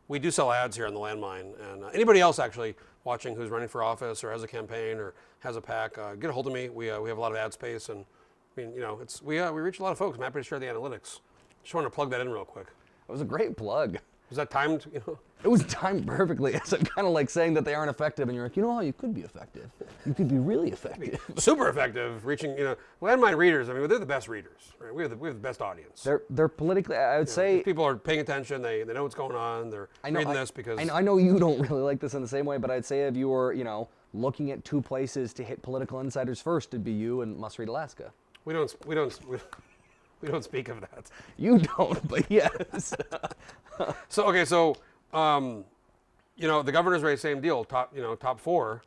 A: we do sell ads here on the Landmine, and anybody else actually watching who's running for office or has a campaign or has a PAC, get a hold of me. We have a lot of ad space, and I mean, we reach a lot of folks. I'm happy to share the analytics. Just wanted to plug that in real quick.
C: It was a great plug.
A: Was that timed?
C: It was timed perfectly. It's kind of like saying that they aren't effective, and you're like, how you could be effective? You could be really effective.
A: Super effective, reaching, Landmine readers. I mean, they're the best readers, right? We have the best audience.
C: They're politically. I would say
A: people are paying attention. They know what's going on. They're reading this because
C: I know you don't really like this in the same way, but I'd say if you were looking at two places to hit political insiders first, it'd be you and Must Read Alaska.
A: We don't speak of that.
C: You don't, but yes.
A: So the governor's race, same deal. Top four.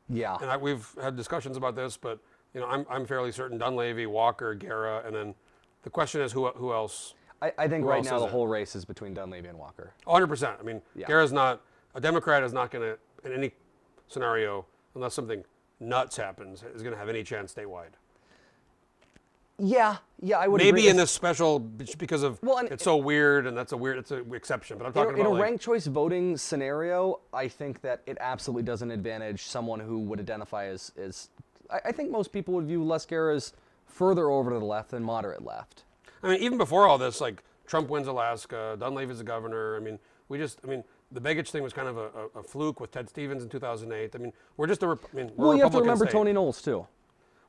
C: Yeah.
A: And we've had discussions about this, but I'm fairly certain Dunleavy, Walker, Guerra, and then the question is who else.
C: I think right now the whole race is between Dunleavy and Walker.
A: 100%. I mean, Guerra's not a Democrat is not going to in any scenario unless something nuts happens is going to have any chance statewide.
C: Yeah, I would
A: maybe
C: agree.
A: in this special because of it's so weird and it's an exception. But I'm talking about
C: in a ranked choice voting scenario. I think that it absolutely doesn't advantage someone who would identify as. I think most people would view Les Guerra as further over to the left than moderate left.
A: I mean, even before all this, like Trump wins Alaska, Dunleavy's the governor. I mean, the Begich thing was kind of a fluke with Ted Stevens in 2008. I mean, we're just we're
C: well, you have to remember
A: state.
C: Tony Knowles too.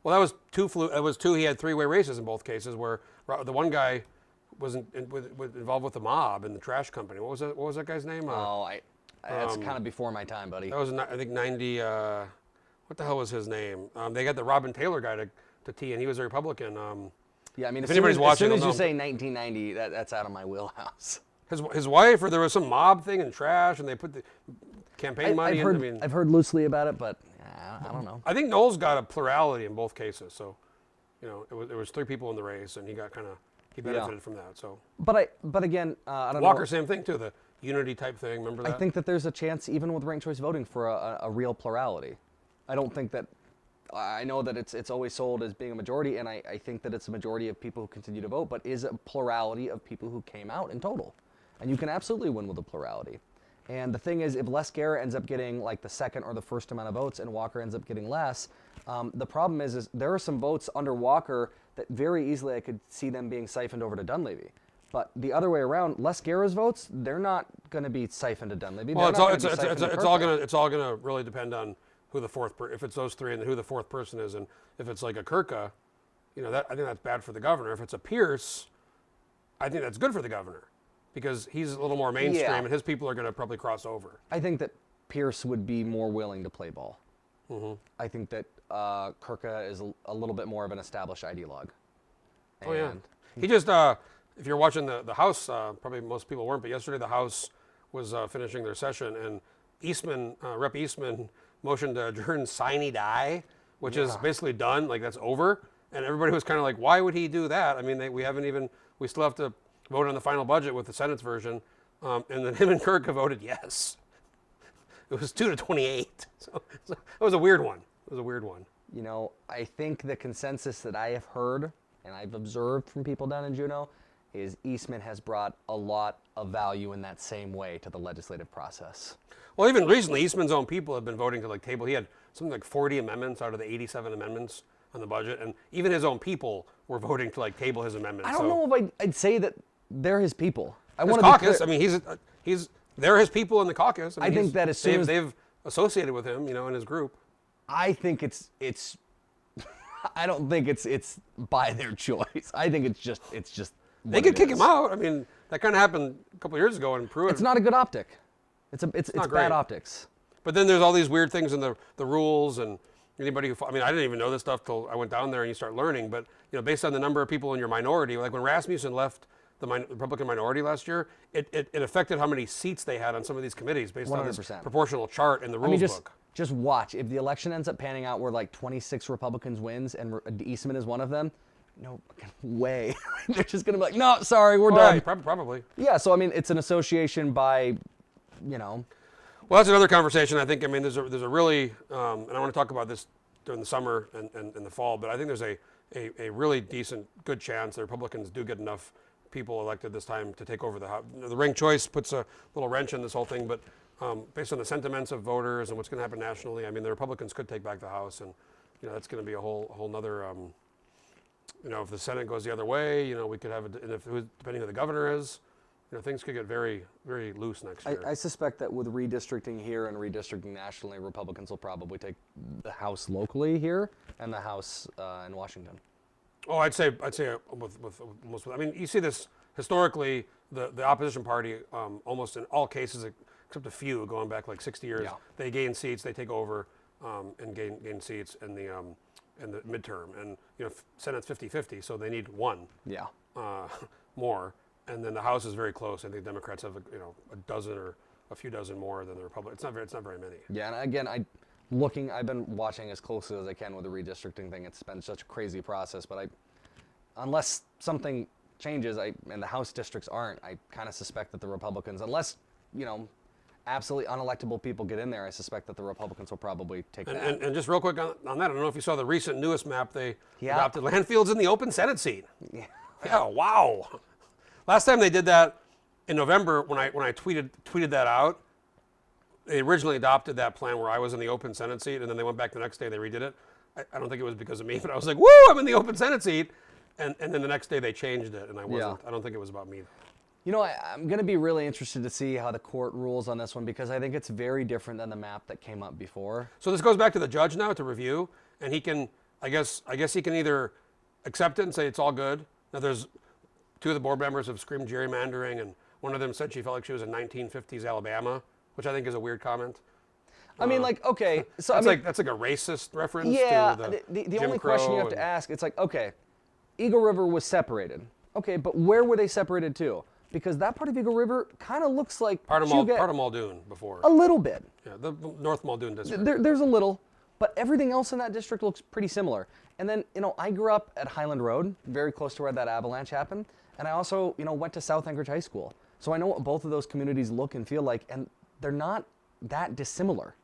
A: Well, that was two. He had three-way races in both cases, where the one guy involved with the mob and the trash company. What was that guy's name?
C: That's kind of before my time, buddy.
A: That was I think 90. What the hell was his name? They got the Robin Taylor guy to tee, and he was a Republican.
C: Yeah, I mean,
A: if anybody's watching,
C: as soon as you say 1990, that's out of my wheelhouse.
A: His wife, or there was some mob thing in trash, and they put the campaign money in.
C: I've heard loosely about it, but I don't know.
A: I think Knowles got a plurality in both cases, so it was 3 people in the race, and he benefited from that. So,
C: but again, I don't know.
A: Walker, same thing too, the unity type thing. Remember that?
C: I think that there's a chance, even with ranked choice voting, for a real plurality. I don't think that. I know that it's always sold as being a majority, and I think that it's a majority of people who continue to vote, but is a plurality of people who came out in total. And you can absolutely win with a plurality. And the thing is, if Les Garrett ends up getting like the second or the first amount of votes and Walker ends up getting less, the problem is there are some votes under Walker that very easily I could see them being siphoned over to Dunleavy. But the other way around, Les Garrett's votes, they're not going to be siphoned to Dunleavy.
A: Well, it's all gonna really depend on who the fourth, if it's those 3, and then who the fourth person is, and if it's like a Kirka, I think that's bad for the governor. If it's a Pierce, I think that's good for the governor, because he's a little more mainstream, and his people are going to probably cross over.
C: I think that Pierce would be more willing to play ball. Mm-hmm. I think that Kirka is a little bit more of an established ideologue.
A: Oh yeah, he just if you're watching the House, probably most people weren't, but yesterday the House was finishing their session, and Rep. Eastman motion to adjourn sine die, which is basically done, like that's over. And everybody was kind of like, why would he do that? I mean, we still have to vote on the final budget with the Senate's version. And then him and Kirk have voted yes. It was 2-28. So it was a weird one.
C: I think the consensus that I have heard and I've observed from people down in Juneau is Eastman has brought a lot of value in that same way to the legislative process.
A: Well, even recently, Eastman's own people have been voting to table. He had something like 40 amendments out of the 87 amendments on the budget, and even his own people were voting to table his amendments.
C: I don't know if I'd say that they're his people.
A: His caucus. I mean, they're his people in the caucus.
C: I think that as soon as
A: they've associated with him, in his group.
C: I think it's. I don't think it's by their choice. I think it's just.
A: They could kick him out. I mean, that kind of happened a couple years ago in Pruitt.
C: It's not a good optic. It's bad optics.
A: But then there's all these weird things in the rules, and anybody who, I didn't even know this stuff till I went down there and you start learning. But based on the number of people in your minority, like when Rasmussen left the Republican minority last year, it affected how many seats they had on some of these committees based 100%. On this proportional chart in the rules book.
C: Just watch. If the election ends up panning out where 26 Republicans wins and Eastman is one of them, no way. They're just going to be like, no, sorry, we're done.
A: Right, probably.
C: Yeah, so it's an association by,
A: Well, that's another conversation. I think, there's a really, and I want to talk about this during the summer and the fall, but I think there's a really decent, good chance the Republicans do get enough people elected this time to take over the House. The ranked choice puts a little wrench in this whole thing, but based on the sentiments of voters and what's going to happen nationally, the Republicans could take back the House, and that's going to be a whole nother. If the Senate goes the other way, we could have, depending who the governor is, things could get very, very loose next year.
C: I suspect that with redistricting here and redistricting nationally, Republicans will probably take the House locally here and the House in Washington.
A: Oh, I'd say with most. You see this historically. The opposition party, almost in all cases, except a few going back 60 years, they gain seats, they take over, and gain seats in the midterm, and Senate's 50-50, so they need one.
C: Yeah.
A: More, and then the House is very close. I think Democrats have a dozen or a few dozen more than the Republicans. It's not very many. Yeah,
C: and again, I've been watching as closely as I can with the redistricting thing. It's been such a crazy process, but unless something changes, and the House districts aren't, I kind of suspect that the Republicans, unless absolutely unelectable people get in there, I suspect that the Republicans will probably take that.
A: And just real quick on that, I don't know if you saw the recent newest map they adopted. Landfield's in the open Senate seat. Yeah, wow. Last time they did that in November, when I tweeted that out, they originally adopted that plan where I was in the open Senate seat, and then they went back the next day, they redid it. I don't think it was because of me, but I was like, woo, I'm in the open Senate seat. And then the next day they changed it, and I wasn't. I don't think it was about me.
C: I'm going to be really interested to see how the court rules on this one, because I think it's very different than the map that came up before.
A: So this goes back to the judge now to review, and he can, I guess he can either accept it and say it's all good. Now there's two of the board members have screamed gerrymandering, and one of them said she felt like she was in 1950s Alabama, which I think is a weird comment.
C: I mean, like, okay, so
A: That's
C: I mean,
A: that's like a racist reference.
C: yeah.
A: To
C: The
A: Jim
C: only question you have
A: Crow
C: to ask, it's like, okay, Eagle River was separated. Okay, but where were they separated to? Because that part of Eagle River kind of looks like
A: part of
C: Chugach-
A: Muldoon before.
C: a little bit.
A: Yeah, the North Muldoon district.
C: There's a little, but everything else in that district looks pretty similar. And then, I grew up at Highland Road, very close to where that avalanche happened. And I also, went to South Anchorage High School. So I know what both of those communities look and feel like, and they're not that dissimilar.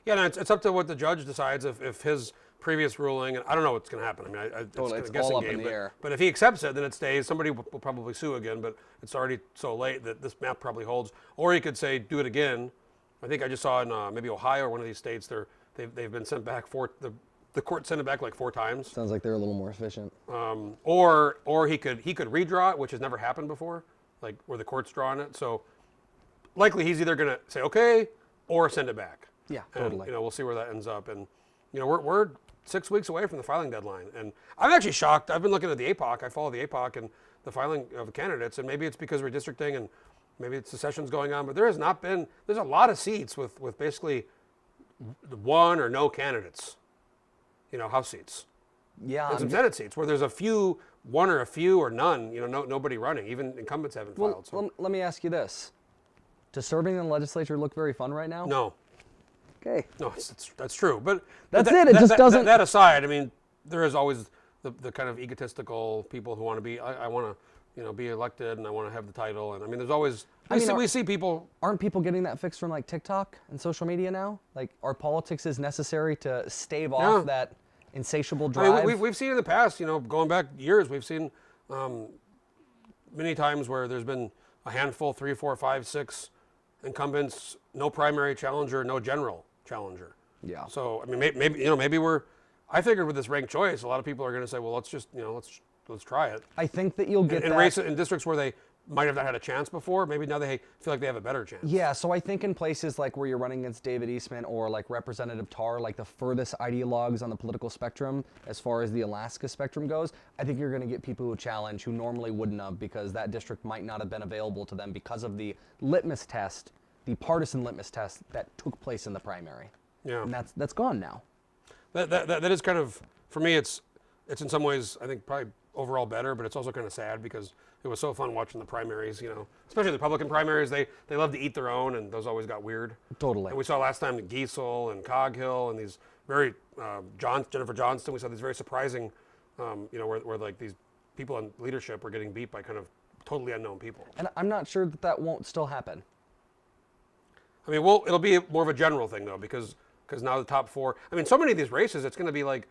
A: Yeah, no, it's up to what the judge decides if his previous ruling, and I don't know what's going to happen. I mean, it's a guessing
C: all up
A: game.
C: in the air.
A: But if he accepts it, then it stays. Somebody will probably sue again, but it's already so late that this map probably holds. Or he could say, do it again. I think I just saw in maybe Ohio or one of these states, they've been sent back the court sent it back like 4 times.
C: Sounds like they're a little more efficient.
A: Or he could redraw it, which has never happened before, like where the court's drawing it. So likely he's either going to say okay or send it back.
C: Yeah,
A: And,
C: totally.
A: we'll see where that ends up. And we're 6 weeks away from the filing deadline, and I'm actually shocked. I've been looking at the APOC. I follow the APOC and the filing of candidates, and maybe it's because redistricting and maybe it's the sessions going on, but there's a lot of seats with basically one or no candidates. House seats.
C: Yeah.
A: And some Senate seats where there's one or a few or none, nobody running. Even incumbents haven't filed. So.
C: Let me ask you this. Does serving in the legislature look very fun right now?
A: No.
C: Okay.
A: No, that's true. But
C: That's it. It just doesn't.
A: That aside, I mean, there is always the kind of egotistical people who want to be. I want to, be elected, and I want to have the title. And I mean, there's always. We see people.
C: Aren't people getting that fixed from like TikTok and social media now? Like, our politics is necessary to stave off that insatiable drive.
A: I mean, we've seen in the past, going back years, we've seen many times where there's been a handful, 3, 4, 5, 6 incumbents, no primary challenger, no general challenger.
C: Yeah.
A: So I mean, maybe I figured with this ranked choice, a lot of people are going to say, well, let's just let's try it.
C: I think that you'll get
A: in
C: that.
A: races in districts where they might have not had a chance before. Maybe now they feel like they have a better chance.
C: Yeah, so I think in places like where you're running against David Eastman or like Representative Tarr, like the furthest ideologues on the political spectrum as far as the Alaska spectrum goes, I think you're going to get people who challenge who normally wouldn't have, because that district might not have been available to them because of the litmus test, the partisan litmus test that took place in the primary.
A: Yeah.
C: And that's gone now.
A: That is kind of, for me, it's in some ways, I think, probably overall better, but it's also kind of sad because it was so fun watching the primaries, especially the Republican primaries. They love to eat their own, and those always got weird.
C: Totally.
A: And we saw last time Giesel and Coghill and these very, Jennifer Johnston, we saw these very surprising, where like these people in leadership were getting beat by kind of totally unknown people.
C: And I'm not sure that won't still happen.
A: I mean, it'll be more of a general thing, though, because now the top 4, I mean, so many of these races, it's going to be like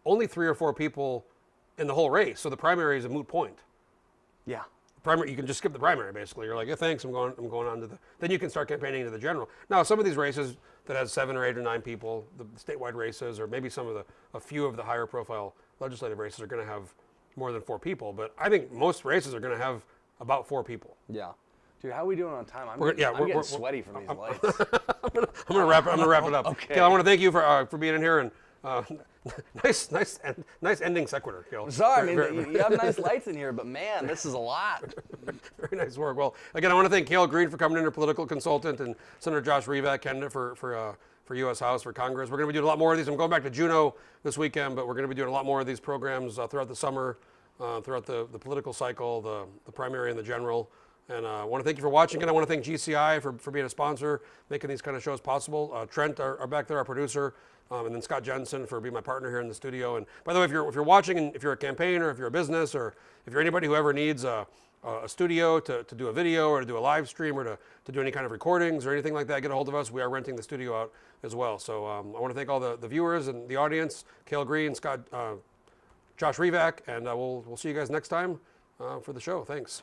A: only 3 or 4 people in the whole race. So the primary is a moot point.
C: Yeah.
A: Primary, you can just skip the primary, basically. You're like, yeah, thanks, I'm going on to then you can start campaigning to the general. Now, some of these races that has 7 or 8 or 9 people, the statewide races, or maybe a few of the higher profile legislative races are going to have more than 4 people. But I think most races are going to have about 4 people.
C: Yeah. Dude, how are we doing on time? I'm
A: We're
C: getting sweaty from these lights.
A: I'm gonna wrap it up.
C: Okay.
A: Cale, I want to thank you for being in here and nice ending sequitur, Cale.
C: Sorry, I mean, you have nice lights in here, but man, this is a lot.
A: Very nice work. Well, again, I want to thank Cale Green for coming in, our political consultant, and Senator Josh Revak, candidate for U.S. House, for Congress. We're going to be doing a lot more of these. I'm going back to Juneau this weekend, but we're going to be doing a lot more of these programs throughout the summer, throughout the political cycle, the primary and the general. And I want to thank you for watching. Again, I want to thank GCI for being a sponsor, making these kind of shows possible. Trent, our back there, our producer, and then Scott Jensen for being my partner here in the studio. And by the way, if you're watching, and if you're a campaigner, if you're a business, or if you're anybody who ever needs a studio to do a video or to do a live stream or to do any kind of recordings or anything like that, get a hold of us. We are renting the studio out as well. So I want to thank all the viewers and the audience, Cale Green, Scott, Josh Revak, and we'll see you guys next time for the show. Thanks.